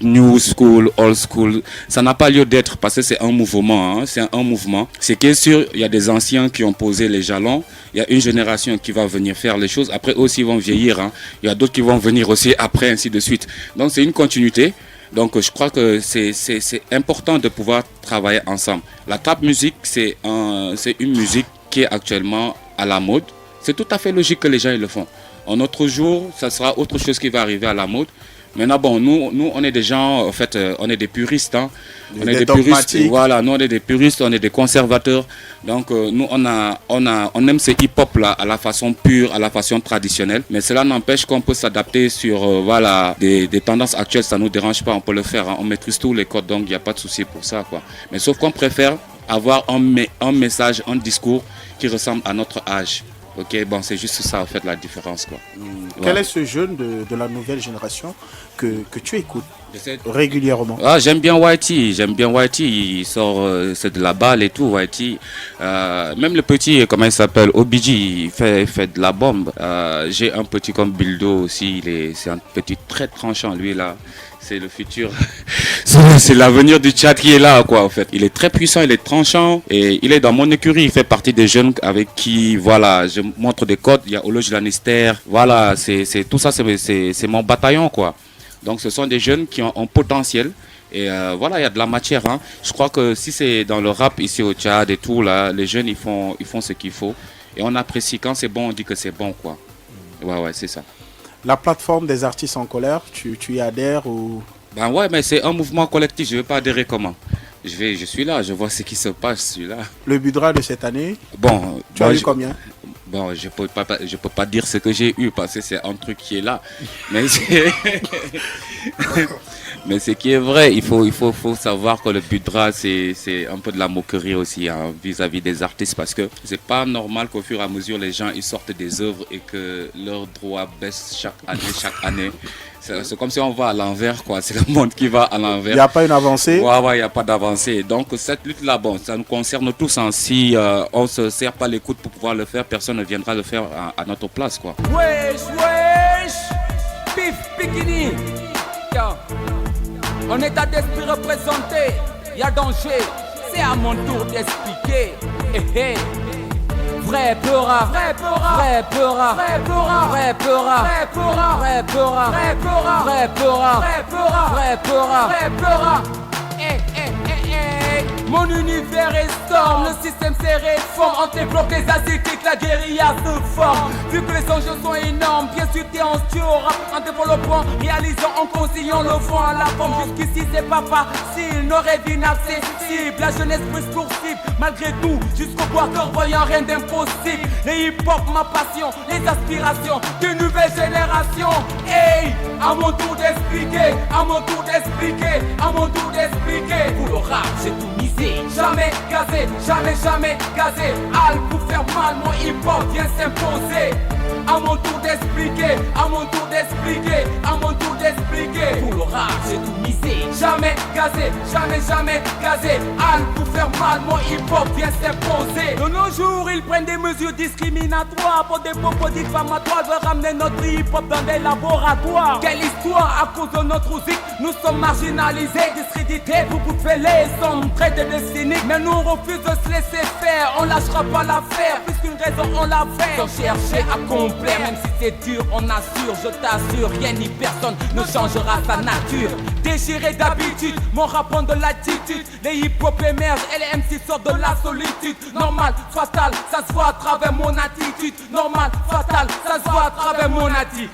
[SPEAKER 6] new school, old school, ça n'a pas lieu d'être parce que c'est un mouvement. Hein, c'est un mouvement. C'est que sûr, il y a des anciens qui ont posé les jalons. Il y a une génération qui va venir faire les choses. Après aussi, ils vont vieillir. Hein. Il y a d'autres qui vont venir aussi après, ainsi de suite. Donc c'est une continuité. Donc je crois que c'est important de pouvoir travailler ensemble. La trap musique, c'est une musique qui est actuellement à la mode. C'est tout à fait logique que les gens ils le font. En autre jour, ça sera autre chose qui va arriver à la mode. Maintenant, bon, nous, on est des gens, en fait, on est des puristes. Hein. On est des puristes. Voilà, nous, on est des puristes, on est des conservateurs. Donc, nous, on aime ce hip-hop là, à la façon pure, à la façon traditionnelle. Mais cela n'empêche qu'on peut s'adapter sur, voilà, des tendances actuelles. Ça nous dérange pas, on peut le faire. Hein. On maîtrise tous les codes, donc il n'y a pas de souci pour ça, quoi. Mais sauf qu'on préfère avoir un message, un discours qui ressemble à notre âge. Ok, bon, c'est juste ça, en fait, la différence, quoi.
[SPEAKER 1] Quel est ce jeune de la nouvelle génération que tu écoutes régulièrement?
[SPEAKER 6] J'aime bien Whitey, il sort, c'est de la balle et tout, Whitey. Même le petit, comment il s'appelle, OBG, il fait de la bombe. J'ai un petit comme Bildo aussi, c'est un petit très tranchant, lui, là. C'est le futur, c'est l'avenir du Tchad qui est là, quoi, en fait. Il est très puissant, il est tranchant et il est dans mon écurie. Il fait partie des jeunes avec qui, voilà, je montre des codes. Il y a Ologe Lannister, voilà, c'est tout ça, c'est mon bataillon, quoi. Donc, ce sont des jeunes qui ont un potentiel. Et voilà, il y a de la matière. Hein. Je crois que si c'est dans le rap ici au Tchad et tout, là, les jeunes, ils font ce qu'il faut. Et on apprécie. Quand c'est bon, on dit que c'est bon, quoi. Ouais, c'est ça.
[SPEAKER 1] La plateforme des artistes en colère, tu y adhères ou...
[SPEAKER 6] Ben ouais, mais c'est un mouvement collectif, je ne vais pas adhérer comment. Je suis là, je vois ce qui se passe, je suis là.
[SPEAKER 1] Le Budra de cette année,
[SPEAKER 6] bon,
[SPEAKER 1] tu as eu combien?
[SPEAKER 6] Bon, je peux pas dire ce que j'ai eu parce que c'est un truc qui est là. Mais mais ce qui est vrai, il faut savoir que le Budra, c'est un peu de la moquerie aussi hein, vis-à-vis des artistes parce que c'est pas normal qu'au fur et à mesure les gens ils sortent des œuvres et que leurs droits baissent chaque année. C'est comme si on va à l'envers, quoi. C'est le monde qui va à l'envers.
[SPEAKER 1] Il n'y a pas une avancée?
[SPEAKER 6] Ouais, il n'y a pas d'avancée. Donc, cette lutte-là, bon, ça nous concerne tous. Hein. Si on ne se serre pas les coudes pour pouvoir le faire, personne ne viendra le faire à notre place, quoi.
[SPEAKER 12] Wesh, Pif Bikini. On est à d'esprit représenté. Il y a danger. C'est à mon tour d'expliquer. Vrai peura, vrai peura, vrai peura, vrai peura, vrai peura, vrai peura, vrai peura, vrai peura, vrai peura, vrai peura, vrai peura, vrai peura. Mon univers est storm, le système s'est réforme. Entre les blocs des asiatiques, la guérilla se forme. Vu que les enjeux sont énormes, bien sûr t'es en studio rap. En développant, réalisant, en conciliant le vent à la forme. Jusqu'ici c'est pas facile, nos rêves inaccessibles. La jeunesse plus poursuivre, malgré tout, jusqu'au quarter voyant rien d'impossible. Les hip-hop, ma passion, les aspirations d'une nouvelle génération. Hey, à mon tour d'expliquer, à mon tour d'expliquer, à mon tour d'expliquer. Pour le rap, j'ai tout misé. Jamais gazé, jamais gazé. Al pour faire mal, mon hip-hop vient s'imposer. À mon tour d'expliquer, à mon tour d'expliquer, à mon tour d'expliquer. Pour le rap, j'ai tout misé. Jamais gazé, jamais gazé. Al pour faire mal, mon hip-hop vient s'imposer. De nos jours, ils prennent des mesures discriminatoires pour des propos diffamatoires. Veulent ramener notre hip-hop dans des laboratoires. Quelle histoire, à cause de notre musique, nous sommes marginalisés, discrédités. Vous pouvez les sommes traités de cyniques. Mais nous on refuse de se laisser faire. On lâchera pas l'affaire, plus qu'une raison on l'a fait. Sans chercher à complaire, même si c'est dur, on assure, je t'assure, rien ni personne ne changera sa nature. Déchiré d'habitude, mon rap prend de l'attitude. Les hip-hop émergent et les MC sortent de la solitude. Normal, fatal, ça se voit à travers mon attitude. Normal, fatal, ça se voit à travers mon attitude.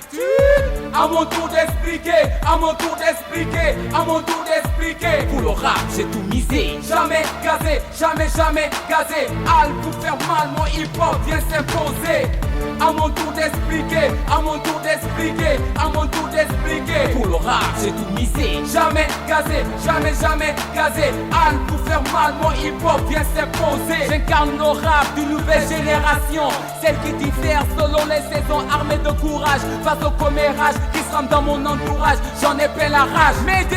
[SPEAKER 12] À mon tour d'expliquer, à mon tour d'expliquer, à mon tour d'expliquer. Pour le rap, j'ai tout misé. Jamais gazé, jamais gazé. Al pour faire mal, mon hip-hop vient s'imposer. À mon tour d'expliquer, à mon tour d'expliquer, à mon tour d'expliquer. Pour le rap, j'ai tout misé. Jamais gazé, jamais gazé. Al pour faire mal, mon hip-hop vient s'imposer. J'incarne le rap d'une nouvelle génération, celle qui diffère selon les saisons, armée de courage face au commérage qui se rendent dans mon entourage. J'en ai plein la rage. M'aider,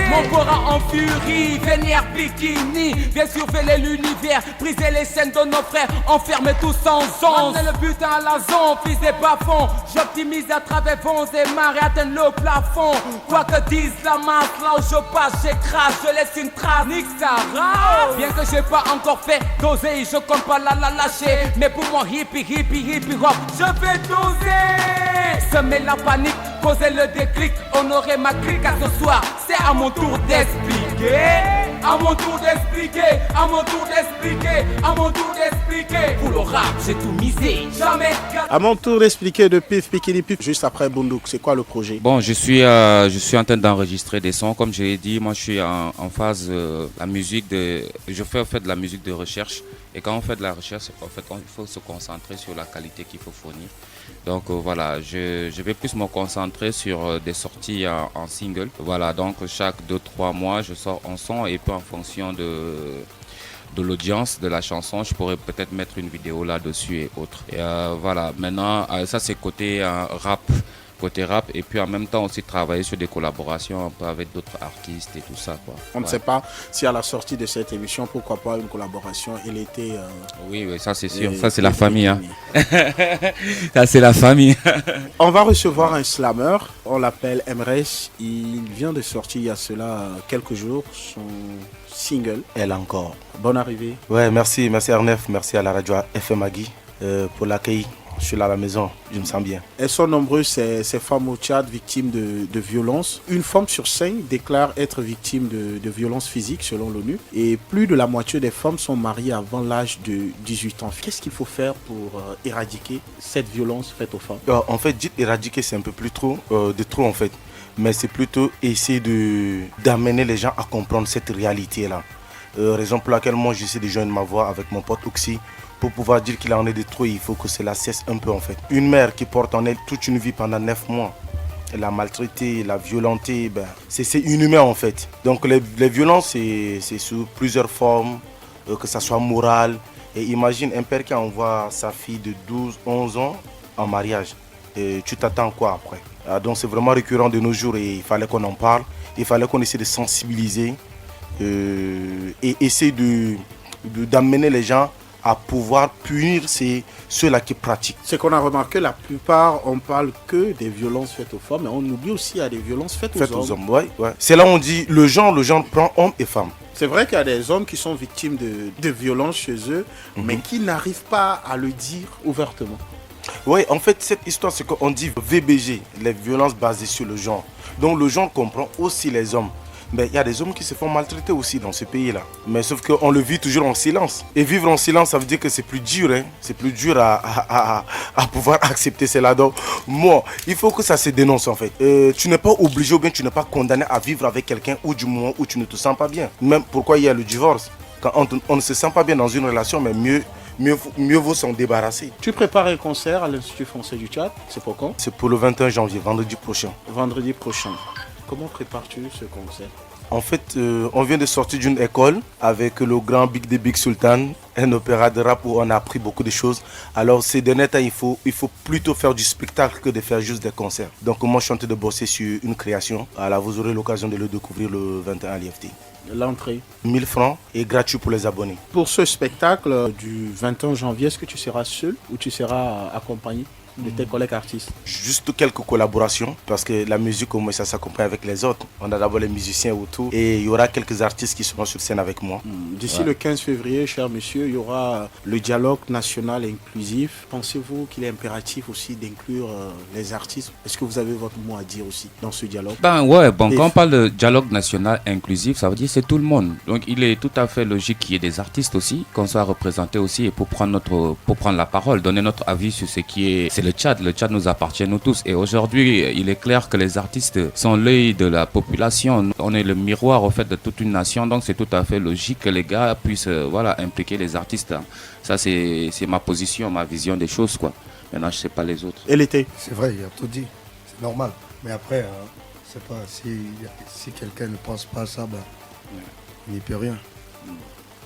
[SPEAKER 12] mon bras en furie, vénère bikini. Viens surveiller l'univers, briser les scènes de nos frères, enfermer tous en zone. C'est le butin à la zone, fils des bas-fonds. J'optimise à travers vents et marées, atteindre le plafond. Quoi que dise la masse, là où je passe, j'écrase, je laisse une trace. Nique ça rase. Bien que j'ai pas encore fait doser, je compte pas la lâcher. Mais pour moi hippie hop, je vais doser. Semer la panique, causer le déclic, honorer ma clique à ce soir. C'est à mon tour d'expliquer. À mon tour d'expliquer, à mon tour d'expliquer, à mon tour d'expliquer. Pour le rap, j'ai tout misé, jamais.
[SPEAKER 1] À mon tour d'expliquer de Pif Pikini Pif, juste après Bundouk, c'est quoi le projet?
[SPEAKER 6] Bon, je suis en train d'enregistrer des sons. Comme je l'ai dit, moi je suis en phase la musique je fais en fait de la musique de recherche. Et quand on fait de la recherche, en fait, il faut se concentrer sur la qualité qu'il faut fournir. Donc voilà, je vais plus me concentrer sur des sorties en single. Voilà, donc chaque 2-3 mois, je sors un son et puis en fonction de l'audience de la chanson, je pourrais peut-être mettre une vidéo là-dessus et autres. Et voilà, maintenant, ça c'est côté rap. Et puis en même temps aussi travailler sur des collaborations un peu avec d'autres artistes et tout ça, quoi.
[SPEAKER 1] On ne sait pas si à la sortie de cette émission, pourquoi pas une collaboration. Il était...
[SPEAKER 6] Oui, ça c'est sûr. Ça c'est la famille. Hein. Ça c'est la famille.
[SPEAKER 1] On va recevoir un slammer. On l'appelle Emress. Il vient de sortir il y a cela quelques jours son single. Elle encore. Bonne arrivée.
[SPEAKER 13] Ouais, merci Ernest. Merci à la radio FM Agui pour l'accueil. Je suis là à la maison, je me sens bien.
[SPEAKER 1] Elles sont nombreuses, ces femmes au Tchad victimes de violences. Une femme sur 5 déclare être victime de violences physiques selon l'ONU. Et plus de la moitié des femmes sont mariées avant l'âge de 18 ans. Qu'est-ce qu'il faut faire pour éradiquer cette violence faite aux femmes?
[SPEAKER 13] En fait, dites éradiquer, c'est un peu plus trop en fait. Mais c'est plutôt essayer d'amener les gens à comprendre cette réalité-là. Raison pour laquelle moi j'essaie de joindre ma voix avec mon pote Oxy. Pour pouvoir dire qu'il en est de trop, il faut que cela cesse un peu en fait. Une mère qui porte en elle toute une vie pendant 9 mois, la maltraiter, la violenter, c'est inhumain en fait. Donc les violences, c'est sous plusieurs formes, que ça soit moral. Et imagine un père qui envoie sa fille de 12-11 ans en mariage. Et tu t'attends quoi après? Donc c'est vraiment récurrent de nos jours et il fallait qu'on en parle. Il fallait qu'on essaie de sensibiliser et essayer d'amener les gens à pouvoir punir ceux-là qui pratiquent.
[SPEAKER 1] C'est qu'on a remarqué, la plupart, on parle que des violences faites aux femmes, mais on oublie aussi qu'il y a des violences faites aux hommes.
[SPEAKER 13] Ouais. C'est là où on dit le genre prend homme et femme.
[SPEAKER 1] C'est vrai qu'il y a des hommes qui sont victimes de violences chez eux, mais qui n'arrivent pas à le dire ouvertement.
[SPEAKER 13] Oui, en fait, cette histoire, c'est qu'on dit VBG, les violences basées sur le genre. Donc le genre comprend aussi les hommes. Mais il y a des hommes qui se font maltraiter aussi dans ce pays-là. Mais sauf qu'on le vit toujours en silence. Et vivre en silence, ça veut dire que c'est plus dur. Hein? C'est plus dur à pouvoir accepter cela. Donc, moi, il faut que ça se dénonce en fait. Tu n'es pas obligé ou bien tu n'es pas condamné à vivre avec quelqu'un ou du moment où tu ne te sens pas bien. Même pourquoi il y a le divorce. Quand on ne se sent pas bien dans une relation, mais mieux vaut s'en débarrasser.
[SPEAKER 1] Tu prépares un concert à l'Institut français du Tchad. C'est pour quand?
[SPEAKER 13] C'est pour le 21 janvier, vendredi prochain.
[SPEAKER 1] Vendredi prochain. Comment prépares-tu ce concert?
[SPEAKER 13] En fait, on vient de sortir d'une école avec le grand Big de Big Sultan, un opéra de rap où on a appris beaucoup de choses. Alors ces derniers temps, il faut plutôt faire du spectacle que de faire juste des concerts. Donc moi, je suis en train de bosser sur une création. Alors vous aurez l'occasion de le découvrir le 21 à l'IFT.
[SPEAKER 1] L'entrée
[SPEAKER 13] 1000 francs et gratuit pour les abonnés.
[SPEAKER 1] Pour ce spectacle du 21 janvier, est-ce que tu seras seul ou tu seras accompagné de tes collègues artistes?
[SPEAKER 13] Juste quelques collaborations parce que la musique au moins ça s'accompagne avec les autres. On a d'abord les musiciens autour et il y aura quelques artistes qui seront sur scène avec moi.
[SPEAKER 1] D'ici le 15 février, cher monsieur, il y aura le dialogue national inclusif. Pensez-vous qu'il est impératif aussi d'inclure les artistes? Est-ce que vous avez votre mot à dire aussi dans ce dialogue?
[SPEAKER 6] Quand on parle de dialogue national inclusif, ça veut dire c'est tout le monde. Donc il est tout à fait logique qu'il y ait des artistes aussi, qu'on soit représentés aussi et pour prendre la parole, donner notre avis sur ce qui est... Le Tchad nous appartient nous tous et aujourd'hui il est clair que les artistes sont l'œil de la population, on est le miroir au fait de toute une nation, donc c'est tout à fait logique que les gars puissent impliquer les artistes. Ça c'est ma position, ma vision des choses quoi. Maintenant je sais pas les autres.
[SPEAKER 1] Et l'été?
[SPEAKER 11] C'est vrai, il a tout dit, c'est normal. Mais après, c'est pas si quelqu'un ne pense pas à ça, il n'y peut rien.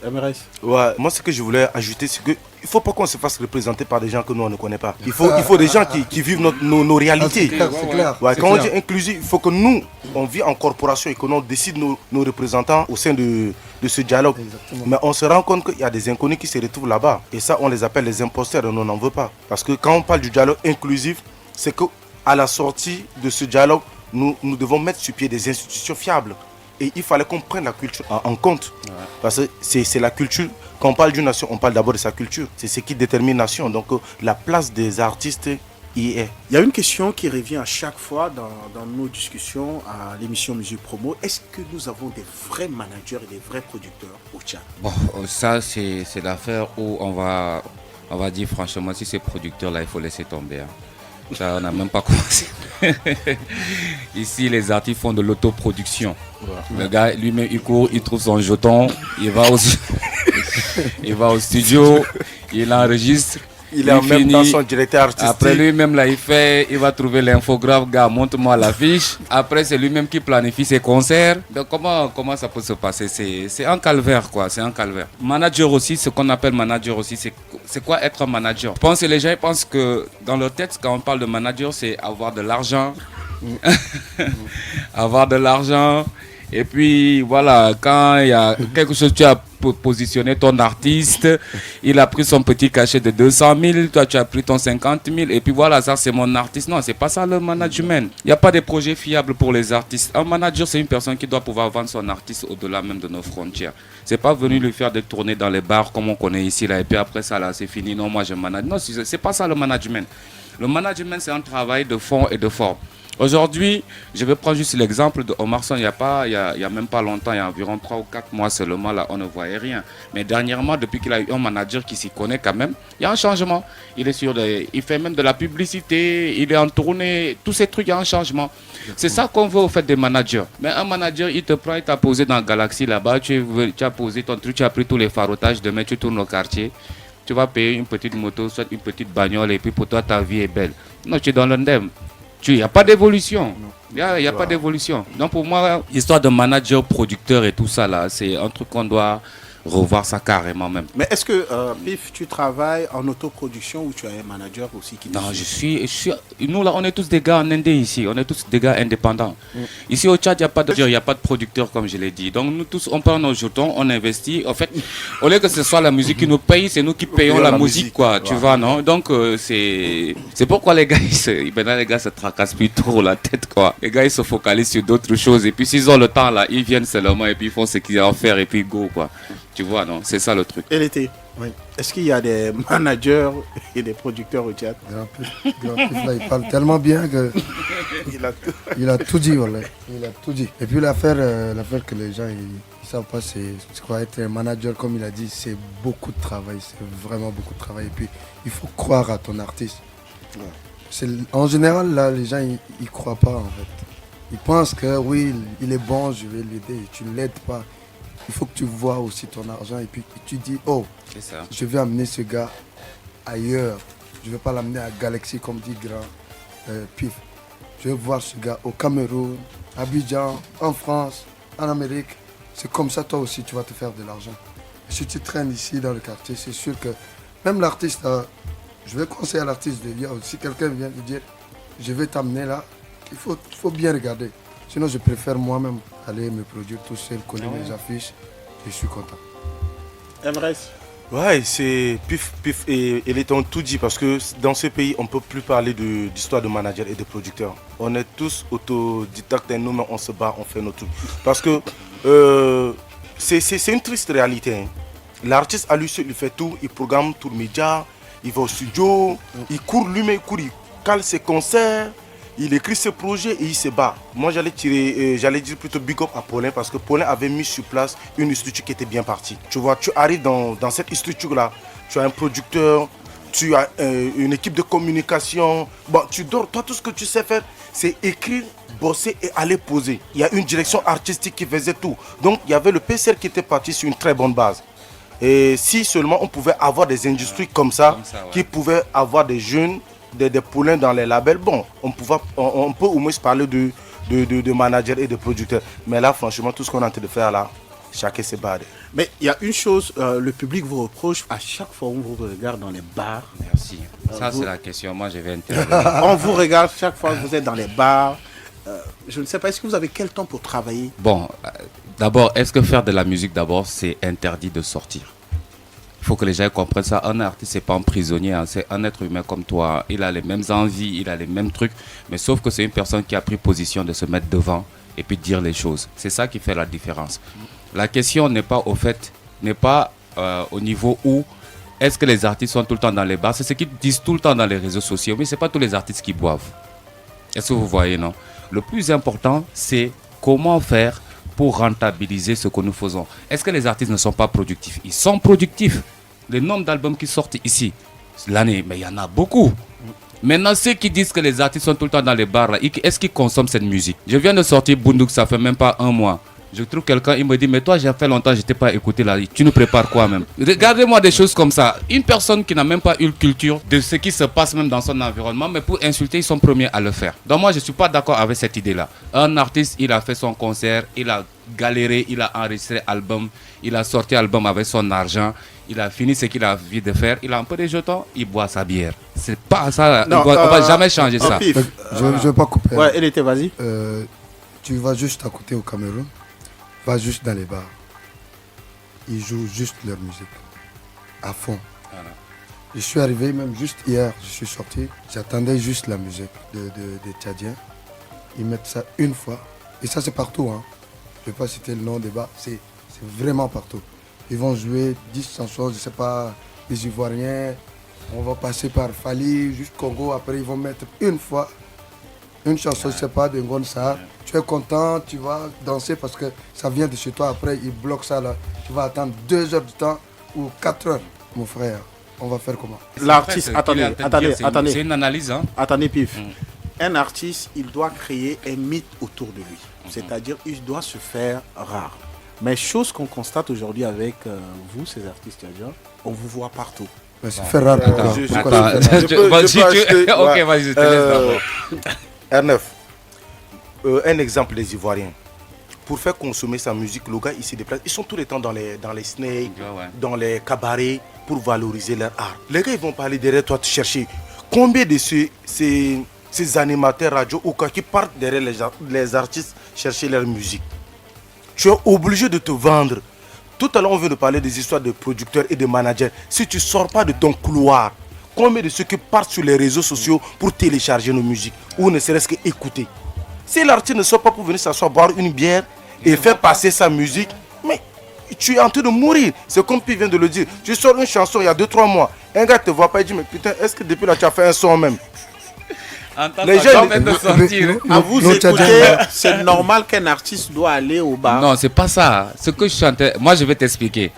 [SPEAKER 1] MRS.
[SPEAKER 13] Ouais, moi ce que je voulais ajouter, c'est que il faut pas qu'on se fasse représenter par des gens que nous on ne connaît pas. Il faut des gens qui vivent nos réalités.
[SPEAKER 11] C'est clair.
[SPEAKER 13] Ouais, quand on dit inclusif, il faut que nous, on vit en corporation et que nous décide nos représentants au sein de ce dialogue. Exactement. Mais on se rend compte qu'il y a des inconnus qui se retrouvent là-bas. Et ça, on les appelle les imposteurs et nous n'en veut pas. Parce que quand on parle du dialogue inclusif, c'est qu'à la sortie de ce dialogue, nous devons mettre sur pied des institutions fiables. Et il fallait qu'on prenne la culture en compte. Ouais. Parce que c'est la culture. Quand on parle d'une nation, on parle d'abord de sa culture. C'est ce qui détermine la nation. Donc la place des artistes il y est.
[SPEAKER 1] Il y a une question qui revient à chaque fois dans nos discussions à l'émission Musique Promo. Est-ce que nous avons des vrais managers et des vrais producteurs au Tchad?
[SPEAKER 6] Bon, ça c'est l'affaire où on va dire franchement, si ces producteurs-là, il faut laisser tomber. Hein. Ça, on n'a même pas commencé. Ici, les artistes font de l'autoproduction. Le gars, lui-même, il court, il trouve son jeton, il va au studio, il enregistre.
[SPEAKER 13] Il est en même temps son directeur artistique.
[SPEAKER 6] Après lui-même, là, il va trouver l'infographe, gars, montre-moi l'affiche. Après, c'est lui-même qui planifie ses concerts. Donc, comment ça peut se passer? C'est un calvaire, quoi. C'est un calvaire. Manager aussi, ce qu'on appelle manager aussi, c'est quoi être un manager? Je pense que les gens pensent que dans leur tête, quand on parle de manager, c'est avoir de l'argent. Avoir de l'argent. Et puis voilà, quand il y a quelque chose, tu as positionné ton artiste, il a pris son petit cachet de 200 000, toi tu as pris ton 50 000, et puis voilà, ça c'est mon artiste. Non, c'est pas ça le management. Il n'y a pas de projet fiable pour les artistes. Un manager, c'est une personne qui doit pouvoir vendre son artiste au-delà même de nos frontières. C'est pas venu lui faire des tournées dans les bars comme on connaît ici, là, et puis après ça, là, c'est fini. Non, moi je manage. Non, c'est pas ça le management. Le management, c'est un travail de fond et de forme. Aujourd'hui, je vais prendre juste l'exemple de Omar Son. Il y a même pas longtemps, il y a environ 3 ou 4 mois seulement, là, on ne voyait rien. Mais dernièrement, depuis qu'il a eu un manager qui s'y connaît quand même, il y a un changement. Il fait même de la publicité, il est en tournée, tous ces trucs, il y a un changement. C'est ça qu'on veut au fait des managers. Mais un manager, il te prend, il t'a posé dans Galaxy là-bas, tu as posé ton truc, tu as pris tous les farotages, demain tu tournes au quartier, tu vas payer une petite moto, soit une petite bagnole, et puis pour toi, ta vie est belle. Non, tu es dans l'indemne. Il n'y a pas d'évolution. Il n'y a pas d'évolution. Donc pour moi, l'histoire de manager, producteur et tout ça, là, c'est un truc qu'on doit revoir ça carrément même.
[SPEAKER 1] Mais est-ce que, Pif, tu travailles en autoproduction ou tu as un manager aussi qui te
[SPEAKER 6] Non, nous là, on est tous des gars en Indé ici. On est tous des gars indépendants. Ici au Tchad, il n'y a pas de producteur, comme je l'ai dit. Donc nous tous, on prend nos jetons, on investit. En fait, au lieu que ce soit la musique qui nous paye, c'est nous qui payons la musique, quoi. Tu vois, non? Donc c'est pourquoi les gars, maintenant les gars se tracassent plus trop la tête, quoi. Les gars, ils se focalisent sur d'autres choses. Et puis s'ils ont le temps, là, ils viennent seulement et puis ils font ce qu'ils ont à faire et puis go, quoi. Tu vois, non? C'est ça le truc.
[SPEAKER 1] Et l'été, oui. Est-ce qu'il y a des managers et des producteurs au Tchad?
[SPEAKER 11] Grand Pif, là, il parle tellement bien que il a tout dit, voilà. Il a tout dit. Et puis l'affaire que les gens ils savent pas, c'est quoi être un manager, comme il a dit, c'est beaucoup de travail, c'est vraiment beaucoup de travail. Et puis il faut croire à ton artiste. Ouais. En général, là, les gens ils croient pas en fait. Ils pensent que oui, il est bon, je vais l'aider. Tu l'aides pas. Il faut que tu vois aussi ton argent et puis tu dis, oh, je vais amener ce gars ailleurs. Je ne vais pas l'amener à Galaxy comme dit Grand Pif. Je vais voir ce gars au Cameroun, à Abidjan, en France, en Amérique. C'est comme ça, toi aussi, tu vas te faire de l'argent. Si tu traînes ici dans le quartier, c'est sûr que même l'artiste, je vais conseiller à l'artiste de dire, si quelqu'un vient de dire, je vais t'amener là, il faut bien regarder. Sinon, je préfère moi-même aller me produire tout seul, coller mes affiches, et je suis content.
[SPEAKER 1] Emrys?
[SPEAKER 13] Ouais, c'est Pif et les ont tout dit parce que dans ce pays, on ne peut plus parler d'histoire de manager et de producteurs. On est tous autodidactes et nous, on se bat, on fait nos trucs. Parce que c'est une triste réalité. Hein. L'artiste, à lui seul, il fait tout, il programme tout le média, il va au studio, il court lui-même, il cale ses concerts. Il écrit ses projets et il se bat. Moi, j'allais dire plutôt big up à Paulin parce que Paulin avait mis sur place une structure qui était bien partie. Tu vois, tu arrives dans cette structure-là, tu as un producteur, tu as une équipe de communication. Bon, tu dors, toi, tout ce que tu sais faire, c'est écrire, bosser et aller poser. Il y a une direction artistique qui faisait tout. Donc, il y avait le PCR qui était parti sur une très bonne base. Et si seulement on pouvait avoir des industries comme ça ouais. Qui pouvaient avoir des jeunes, des poulains dans les labels, bon, on peut au moins parler de managers et de producteurs. Mais là, franchement, tout ce qu'on est en train de faire là, chacun se bat.
[SPEAKER 1] Mais il y a une chose, le public vous reproche à chaque fois on vous regarde dans les bars.
[SPEAKER 6] Merci. Ça, c'est la question. Moi, je vais intervenir.
[SPEAKER 1] On vous regarde chaque fois que vous êtes dans les bars. Je ne sais pas, est-ce que vous avez quel temps pour travailler?
[SPEAKER 6] Bon, d'abord, est-ce que faire de la musique, d'abord, c'est interdit de sortir? Il faut que les gens comprennent ça. Un artiste, c'est pas un prisonnier, hein. C'est un être humain comme toi. Il a les mêmes envies, il a les mêmes trucs. Mais sauf que c'est une personne qui a pris position de se mettre devant et puis de dire les choses. C'est ça qui fait la différence. La question n'est pas au niveau où est-ce que les artistes sont tout le temps dans les bars? C'est ce qu'ils disent tout le temps dans les réseaux sociaux, mais ce n'est pas tous les artistes qui boivent. Est-ce que vous voyez, non? Le plus important, c'est comment faire pour rentabiliser ce que nous faisons. Est-ce que les artistes ne sont pas productifs? Ils sont productifs. Le nombre d'albums qui sortent ici, l'année, mais il y en a beaucoup. Maintenant, ceux qui disent que les artistes sont tout le temps dans les bars, là, est-ce qu'ils consomment cette musique? Je viens de sortir Bundouk, ça fait même pas un mois. Je trouve quelqu'un, il me dit, mais toi, j'ai fait longtemps, je t'ai pas écouté là. Tu nous prépares quoi même? Regardez-moi des choses comme ça. Une personne qui n'a même pas eu culture de ce qui se passe même dans son environnement, mais pour insulter, ils sont premiers à le faire. Donc moi, je suis pas d'accord avec cette idée-là. Un artiste, il a fait son concert, il a galéré, il a enregistré album, il a sorti album avec son argent, il a fini ce qu'il a envie de faire, il a un peu de jetons, il boit sa bière. C'est pas ça, non, on va jamais changer ça.
[SPEAKER 11] Je vais pas couper.
[SPEAKER 1] Ouais, elle était, vas-y.
[SPEAKER 11] Tu vas juste à côté au Cameroun, va juste dans les bars. Ils jouent juste leur musique, à fond. Voilà. Je suis arrivé même juste hier, je suis sorti, j'attendais juste la musique des Tchadiens. Ils mettent ça une fois, et ça c'est partout. Hein. Je ne vais pas citer le nom des bars, c'est vraiment partout. Ils vont jouer 10 chansons, je ne sais pas, les Ivoiriens, on va passer par Fali, jusqu'au Congo, après ils vont mettre une fois, une chanson, je ne sais pas, de Ngon Sarr. Tu es content, tu vas danser parce que ça vient de chez toi, après ils bloquent ça là. Tu vas attendre 2 heures de temps ou 4 heures, mon frère. On va faire comment?
[SPEAKER 1] L'artiste, attendez.
[SPEAKER 6] C'est une analyse. Hein?
[SPEAKER 1] Attendez, Pif. Un artiste, il doit créer un mythe autour de lui. C'est-à-dire, il doit se faire rare. Mais chose qu'on constate aujourd'hui avec vous, ces artistes, on vous voit partout.
[SPEAKER 11] Mais c'est faire rare pourquoi?
[SPEAKER 6] Ok, vas-y, je te laisse d'abord.
[SPEAKER 13] R9, un exemple des Ivoiriens. Pour faire consommer sa musique, le gars, il se déplace. Ils sont tous les temps dans les snakes, dans les cabarets, pour valoriser leur art. Les gars, ils vont parler derrière toi, te chercher. Combien de ces animateurs radio ou quoi qui partent derrière les artistes chercher leur musique? Tu es obligé de te vendre. Tout à l'heure, on vient de parler des histoires de producteurs et de managers. Si tu ne sors pas de ton couloir, combien de ceux qui partent sur les réseaux sociaux pour télécharger nos musiques ou ne serait-ce qu'écouter? Si l'artiste ne sort pas pour venir s'asseoir, boire une bière et faire passer sa musique, mais tu es en train de mourir. C'est comme Pi vient de le dire. Tu sors une chanson il y a 2-3 mois. Un gars ne te voit pas et dit, mais putain, est-ce que depuis là tu as fait un son même?
[SPEAKER 1] Les gens à vous écouter, c'est normal qu'un artiste doit aller au bar.
[SPEAKER 6] Non, c'est pas ça. Ce que je chantais, moi je vais t'expliquer.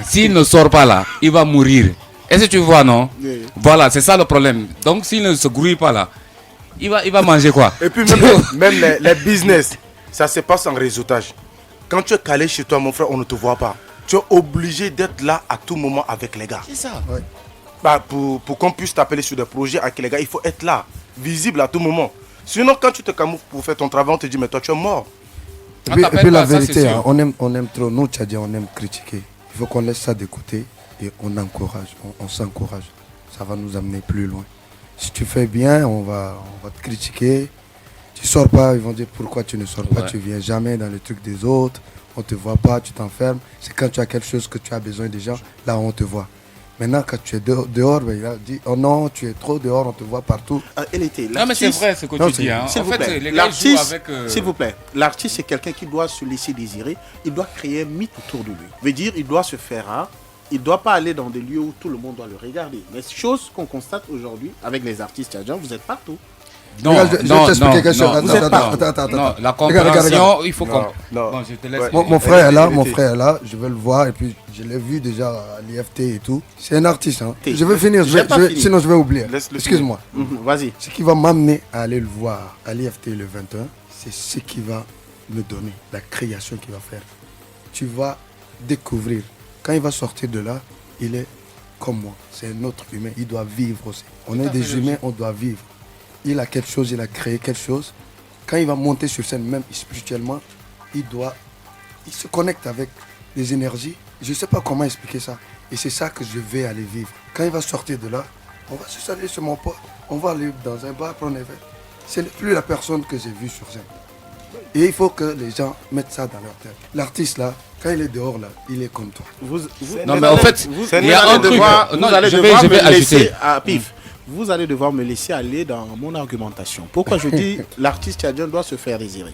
[SPEAKER 6] S'il ne sort pas là, il va mourir. Est-ce que tu vois, non? Oui. Voilà, c'est ça le problème. Donc s'il ne se grouille pas là, il va manger quoi?
[SPEAKER 13] Et puis même les business, ça se passe en réseautage. Quand tu es calé chez toi, mon frère, on ne te voit pas. Tu es obligé d'être là à tout moment avec les gars.
[SPEAKER 6] C'est ça.
[SPEAKER 13] Ouais. Bah, pour qu'on puisse t'appeler sur des projets avec les gars, il faut être là, visible à tout moment. Sinon, quand tu te camoufles pour faire ton travail, on te dit, mais toi, tu es mort.
[SPEAKER 11] Et puis la vérité, hein, on aime trop, nous, Tchadiens, on aime critiquer. Il faut qu'on laisse ça de côté et on encourage, on s'encourage. Ça va nous amener plus loin. Si tu fais bien, on va te critiquer. Tu sors pas, ils vont dire pourquoi tu ne sors pas, tu viens jamais dans le truc des autres, on te voit pas, tu t'enfermes. C'est quand tu as quelque chose que tu as besoin déjà, là on te voit. Maintenant, quand tu es dehors, ben, il a dit, oh non, tu es trop dehors, on te voit partout.
[SPEAKER 6] Non, mais c'est vrai ce que tu dis. Hein. En fait, les gars jouent avec...
[SPEAKER 1] S'il vous plaît, l'artiste, c'est quelqu'un qui doit se laisser désirer. Il doit créer un mythe autour de lui. Veut dire, il doit se faire rare. Il ne doit pas aller dans des lieux où tout le monde doit le regarder. Mais chose qu'on constate aujourd'hui avec les artistes tchadiens, vous êtes partout.
[SPEAKER 6] Non, la compréhension, il faut comprendre.
[SPEAKER 11] Bon, je te laisse. Mon frère est là, je vais le voir et puis je l'ai vu déjà à l'IFT et tout. C'est un artiste. Hein. Je vais finir, sinon je vais oublier. Excuse-moi.
[SPEAKER 1] Vas-y.
[SPEAKER 11] Ce qui va m'amener à aller le voir à l'IFT le 21, c'est ce qui va me donner, la création qu'il va faire. Tu vas découvrir. Quand il va sortir de là, il est comme moi. C'est un autre humain. Il doit vivre aussi. On est des humains, on doit vivre. Il a quelque chose, il a créé quelque chose. Quand il va monter sur scène, même spirituellement, il se connecte avec les énergies. Je ne sais pas comment expliquer ça. Et c'est ça que je vais aller vivre. Quand il va sortir de là, on va se saluer sur mon pote. On va aller dans un bar prendre un verre. Ce n'est plus la personne que j'ai vue sur scène. Et il faut que les gens mettent ça dans leur tête. L'artiste là, quand il est dehors là, il est comme toi.
[SPEAKER 6] Non mais en fait, il y a un truc.
[SPEAKER 1] Je vais ajouter à Pif. Vous allez devoir me laisser aller dans mon argumentation. Pourquoi je dis l'artiste tchadien doit se faire désirer?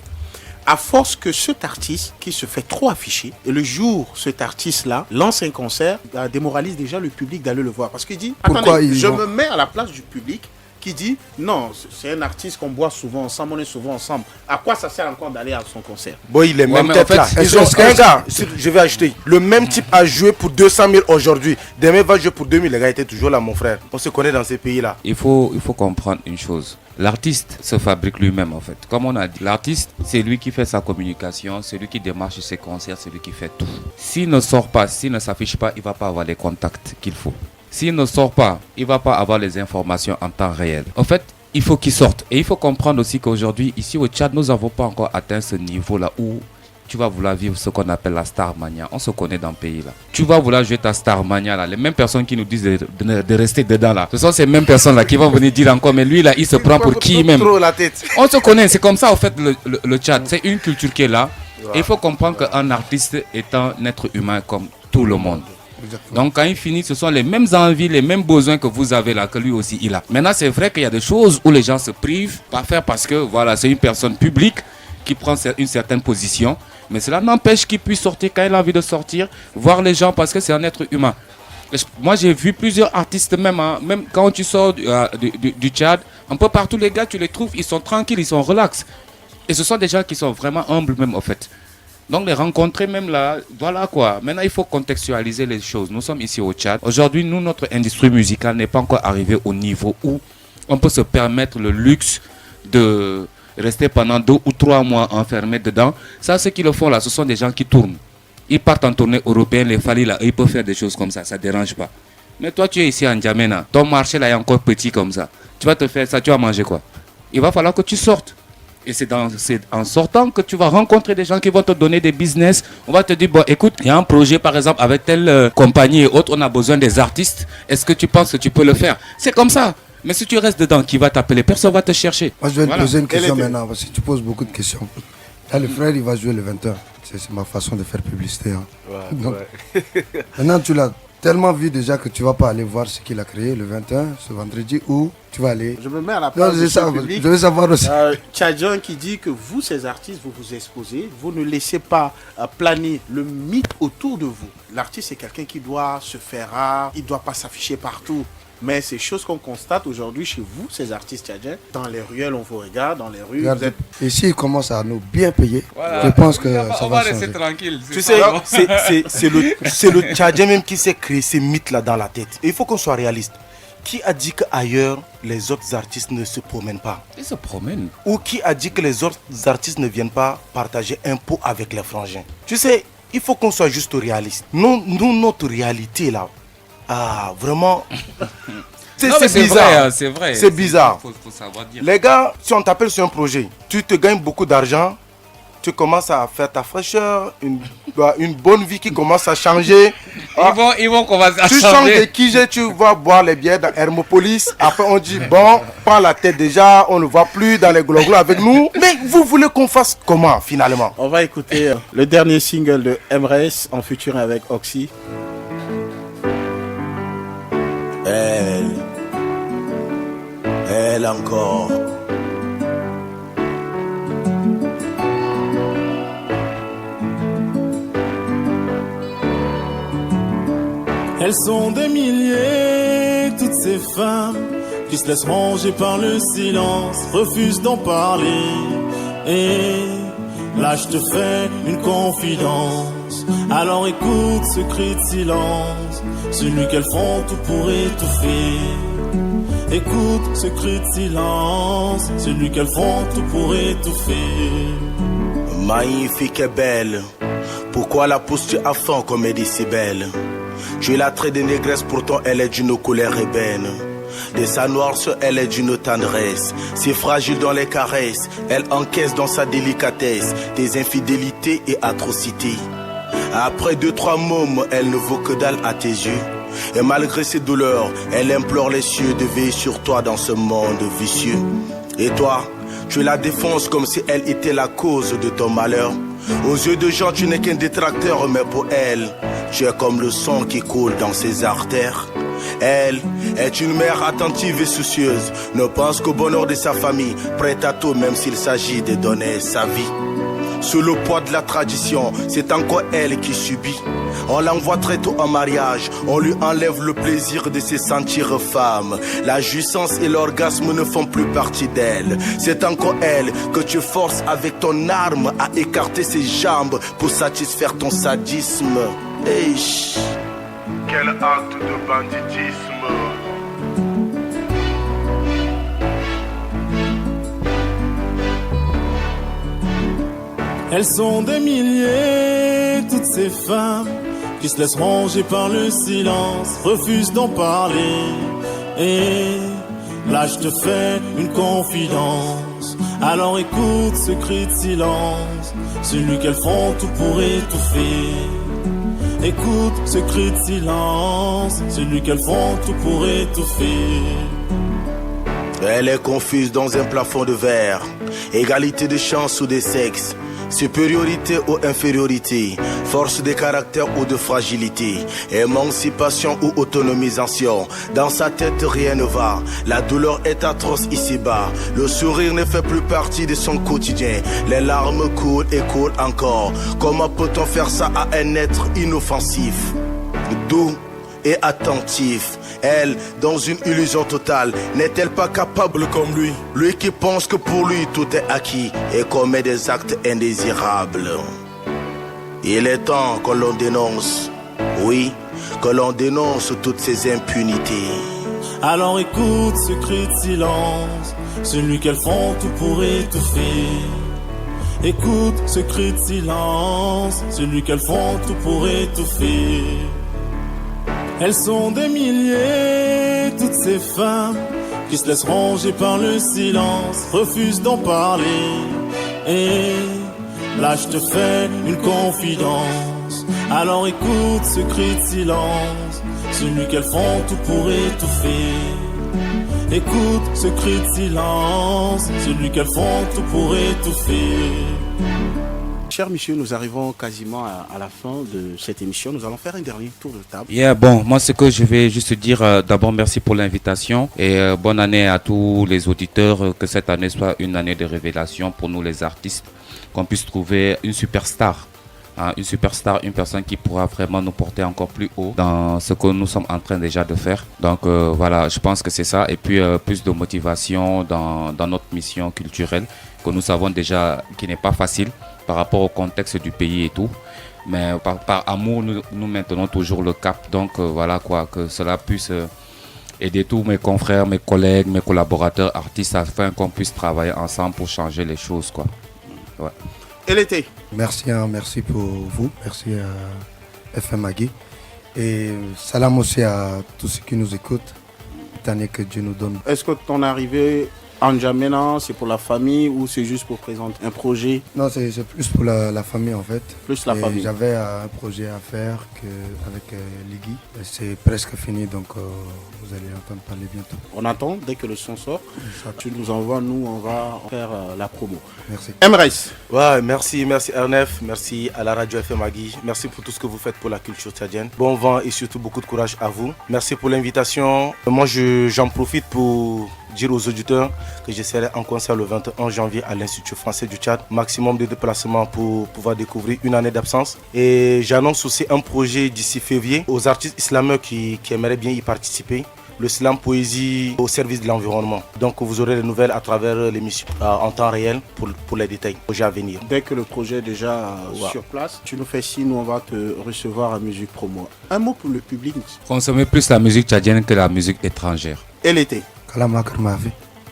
[SPEAKER 1] à force que cet artiste qui se fait trop afficher, et le jour cet artiste-là lance un concert, démoralise déjà le public d'aller le voir. Parce qu'il dit, attendez, je me mets à la place du public qui dit, non, c'est un artiste qu'on boit souvent ensemble, on est souvent ensemble. À quoi ça sert encore d'aller à son concert?
[SPEAKER 13] Bon, il est même tête là. Ils ont un gars, je vais acheter. Le même type a joué pour 200 000 aujourd'hui. Demain va jouer pour 2000. Les gars étaient toujours là, mon frère. On se connaît dans ces pays-là.
[SPEAKER 6] Il faut comprendre une chose. L'artiste se fabrique lui-même en fait. Comme on a dit, l'artiste, c'est lui qui fait sa communication, c'est lui qui démarche ses concerts, c'est lui qui fait tout. S'il ne sort pas, s'il ne s'affiche pas, il ne va pas avoir les contacts qu'il faut. S'il ne sort pas, il ne va pas avoir les informations en temps réel. En fait, il faut qu'il sorte. Et il faut comprendre aussi qu'aujourd'hui, ici au Tchad, nous n'avons pas encore atteint ce niveau-là où tu vas vouloir vivre ce qu'on appelle la Starmania. On se connaît dans le pays là. Tu vas vouloir jouer ta Starmania là. Les mêmes personnes qui nous disent de rester dedans là. Ce sont ces mêmes personnes là qui vont venir dire encore, mais lui là, il se prend pour qui même. On se connaît, c'est comme ça au fait le Tchad. C'est une culture qui est là. Et il faut comprendre qu'un artiste est un être humain comme tout le monde. Exactement. Donc quand il finit, ce sont les mêmes envies, les mêmes besoins que vous avez là, que lui aussi il a. Maintenant c'est vrai qu'il y a des choses où les gens se privent pas faire parce que voilà, c'est une personne publique qui prend une certaine position. Mais cela n'empêche qu'il puisse sortir quand il a envie de sortir, voir les gens parce que c'est un être humain. Moi j'ai vu plusieurs artistes même quand tu sors du Tchad, un peu partout les gars tu les trouves, ils sont tranquilles, ils sont relax. Et ce sont des gens qui sont vraiment humbles même en fait. Donc les rencontrer même là, voilà quoi. Maintenant il faut contextualiser les choses. Nous sommes ici au Tchad. Aujourd'hui notre industrie musicale n'est pas encore arrivée au niveau où on peut se permettre le luxe de rester pendant 2 ou 3 mois enfermés dedans. Ça, ceux qui le font là, ce sont des gens qui tournent. Ils partent en tournée européenne, les Fali là, ils peuvent faire des choses comme ça ne dérange pas. Mais toi tu es ici en N'Djamena, ton marché là est encore petit comme ça. Tu vas te faire ça, tu vas manger quoi? Il va falloir que tu sortes. Et c'est en sortant que tu vas rencontrer des gens qui vont te donner des business. On va te dire, bon, écoute, il y a un projet par exemple avec telle compagnie et autres, on a besoin des artistes. Est-ce que tu penses que tu peux le faire? C'est comme ça. Mais si tu restes dedans, qui va t'appeler? Personne ne va te chercher.
[SPEAKER 11] Moi, je vais te poser une question maintenant, parce que tu poses beaucoup de questions. Là, le frère, il va jouer le 20h. C'est ma façon de faire publicité. Hein. Ouais, donc, maintenant, tu l'as tellement vu déjà que tu ne vas pas aller voir ce qu'il a créé le 21, ce vendredi, où tu vas aller.
[SPEAKER 1] Je me mets à la place du public.
[SPEAKER 11] Je veux savoir aussi.
[SPEAKER 1] Tchadien qui dit que vous, ces artistes, vous vous exposez, vous ne laissez pas planer le mythe autour de vous. L'artiste, c'est quelqu'un qui doit se faire rare, il ne doit pas s'afficher partout. Mais c'est chose qu'on constate aujourd'hui chez vous, ces artistes tchadiens. Dans les ruelles, on vous regarde, dans les rues.
[SPEAKER 11] Regarde, vous êtes... Et s'ils commencent à nous bien payer, voilà. Je pense que ça va rester
[SPEAKER 6] tranquille.
[SPEAKER 13] Tu sais, c'est le Tchadien même qui s'est créé ces mythes-là dans la tête. Et il faut qu'on soit réaliste. Qui a dit qu'ailleurs, les autres artistes ne se promènent pas?
[SPEAKER 6] Ils se promènent.
[SPEAKER 13] Ou qui a dit que les autres artistes ne viennent pas partager un pot avec les frangins? Tu sais, il faut qu'on soit juste réaliste. Nous, notre réalité là, vraiment, c'est bizarre.
[SPEAKER 6] C'est vrai.
[SPEAKER 13] C'est bizarre.
[SPEAKER 6] Faut savoir dire.
[SPEAKER 13] Les gars, si on t'appelle sur un projet, tu te gagnes beaucoup d'argent, tu commences à faire ta fraîcheur, une bonne vie qui commence à changer.
[SPEAKER 6] Ils vont commencer à changer.
[SPEAKER 13] Tu changes de Kijé, tu vas boire les bières dans Hermopolis. Après, on dit, bon, prends la tête déjà, on ne va plus dans les gloglos avec nous. Mais vous voulez qu'on fasse comment, finalement?
[SPEAKER 1] On va écouter le dernier single de MRS en featuring avec Oxy.
[SPEAKER 9] Elle encore.
[SPEAKER 14] Elles sont des milliers, toutes ces femmes qui se laissent manger par le silence, refusent d'en parler. Et là je te fais une confidence, alors écoute ce cri de silence, celui qu'elles font tout pour étouffer. Écoute ce cri de silence, celui qu'elles font tout pour étouffer.
[SPEAKER 9] Magnifique et belle, pourquoi la pousses-tu à fond comme elle est si belle? Tu la traites de négresse, pourtant elle est d'une colère ébène. De sa noire sur elle est d'une tendresse, si fragile dans les caresses, elle encaisse dans sa délicatesse des infidélités et atrocités. Après 2-3 mômes, elle ne vaut que dalle à tes yeux. Et malgré ses douleurs, elle implore les cieux de veiller sur toi dans ce monde vicieux. Et toi, tu la défonces comme si elle était la cause de ton malheur. Aux yeux de gens, tu n'es qu'un détracteur, mais pour elle, tu es comme le sang qui coule dans ses artères. Elle est une mère attentive et soucieuse, ne pense qu'au bonheur de sa famille, prête à tout même s'il s'agit de donner sa vie.
[SPEAKER 13] sous le poids de la tradition, c'est encore elle qui subit. On l'envoie très tôt en mariage, on lui enlève le plaisir de se sentir femme. La jouissance et l'orgasme ne font plus partie d'elle. C'est encore elle que tu forces avec ton arme à écarter ses jambes pour satisfaire ton sadisme. Hey.
[SPEAKER 3] Quel acte de banditisme.
[SPEAKER 14] Elles sont des milliers, toutes ces femmes qui se laissent ronger par le silence, refusent d'en parler. Et là je te fais une confidence, alors écoute ce cri de silence, celui qu'elles font tout pour étouffer. Écoute ce cri de silence, celui qu'elles font tout pour étouffer.
[SPEAKER 13] Elle est confuse dans un plafond de verre, égalité de chance ou de sexe, supériorité ou infériorité, force de caractère ou de fragilité, émancipation ou autonomisation. Dans sa tête rien ne va, la douleur est atroce ici-bas, le sourire ne fait plus partie de son quotidien, les larmes coulent et coulent encore. Comment peut-on faire ça à un être inoffensif, doux et attentif? Elle, dans une illusion totale, n'est-elle pas capable comme lui? Lui qui pense que pour lui tout est acquis et commet des actes indésirables. Il est temps que l'on dénonce, oui, que l'on dénonce toutes ces impunités.
[SPEAKER 14] Alors écoute ce cri de silence, celui qu'elles font tout pour étouffer. Écoute ce cri de silence, celui qu'elles font tout pour étouffer. Elles sont des milliers, toutes ces femmes qui se laissent ronger par le silence, refusent d'en parler. Et là je te fais une confidence, alors écoute ce cri de silence, celui qu'elles font tout pour étouffer. Écoute ce cri de silence, celui qu'elles font tout pour étouffer.
[SPEAKER 1] Chers messieurs, nous arrivons quasiment à la fin de cette émission. Nous allons faire un dernier tour de table.
[SPEAKER 6] Bon, moi ce que je vais juste dire, d'abord merci pour l'invitation et bonne année à tous les auditeurs, que cette année soit une année de révélation pour nous les artistes, qu'on puisse trouver une superstar. Une personne qui pourra vraiment nous porter encore plus haut dans ce que nous sommes en train déjà de faire. Donc voilà, je pense que c'est ça. Et puis plus de motivation dans notre mission culturelle que nous savons déjà qui n'est pas facile par rapport au contexte du pays et tout. Mais par amour, nous maintenons toujours le cap. Donc voilà quoi, que cela puisse aider tous mes confrères, mes collègues, mes collaborateurs, artistes, afin qu'on puisse travailler ensemble pour changer les choses quoi. Ouais.
[SPEAKER 1] Et l'été.
[SPEAKER 11] Merci, merci pour vous. Merci à FM Hagui. Et salam aussi à tous ceux qui nous écoutent. Cette année que Dieu nous donne.
[SPEAKER 1] Est-ce que ton arrivée en N'Djamena, c'est pour la famille ou c'est juste pour présenter un projet?
[SPEAKER 11] Non, c'est plus pour la famille en fait.
[SPEAKER 1] Plus la famille.
[SPEAKER 11] J'avais un projet à faire avec Ligui. C'est presque fini, donc vous allez entendre parler bientôt.
[SPEAKER 1] On attend, dès que le son sort, tu nous envoies, nous on va faire la promo.
[SPEAKER 11] Merci.
[SPEAKER 1] Emrys.
[SPEAKER 13] Ouais, merci Ernef, merci à la radio FM Hagui, merci pour tout ce que vous faites pour la culture tchadienne. Bon vent et surtout beaucoup de courage à vous. Merci pour l'invitation. Moi j'en profite pour dire aux auditeurs que je serai en concert le 21 janvier à l'Institut français du Tchad. Maximum de déplacements pour pouvoir découvrir une année d'absence. Et j'annonce aussi un projet d'ici février aux artistes islamiques qui aimeraient bien y participer. Le slam poésie au service de l'environnement. Donc vous aurez les nouvelles à travers l'émission en temps réel pour les détails. Projet à venir.
[SPEAKER 1] Dès que le projet est déjà sur place, tu nous fais signe, nous on va te recevoir à Musique Promo. Un mot pour le public.
[SPEAKER 6] Consommer plus la musique tchadienne que la musique étrangère.
[SPEAKER 1] Et l'été.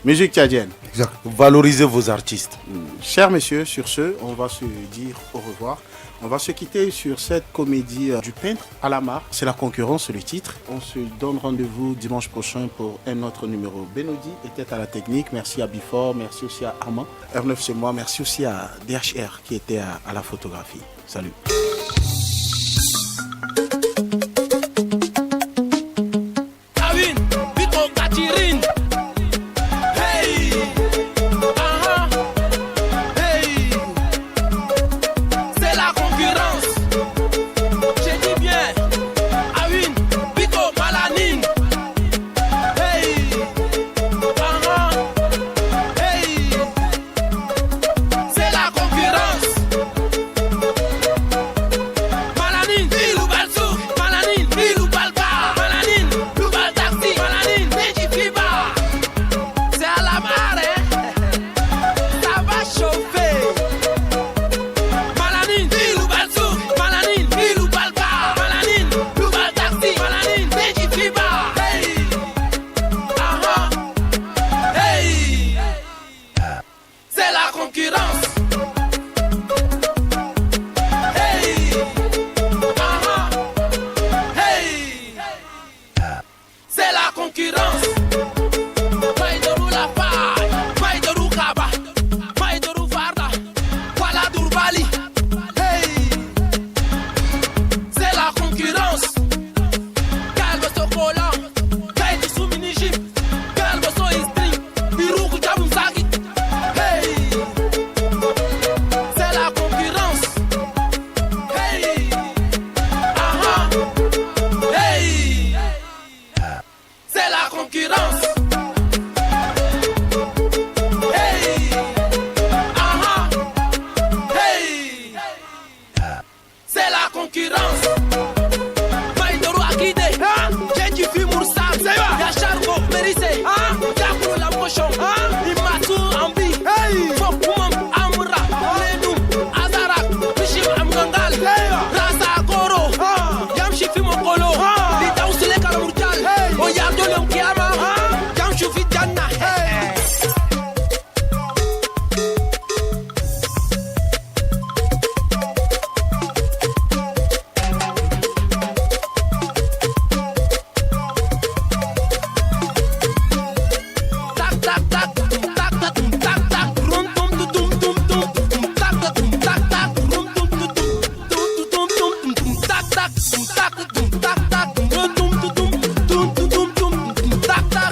[SPEAKER 1] Musique tchadienne.
[SPEAKER 11] Exact.
[SPEAKER 13] Valorisez vos artistes.
[SPEAKER 1] Chers messieurs, sur ce, on va se dire au revoir. On va se quitter sur cette comédie du peintre à la mare. C'est la concurrence, le titre. On se donne rendez-vous dimanche prochain pour un autre numéro. Benodi était à la technique. Merci à Bifor, merci aussi à Armand. R9 c'est moi. Merci aussi à DHR qui était à la photographie. Salut.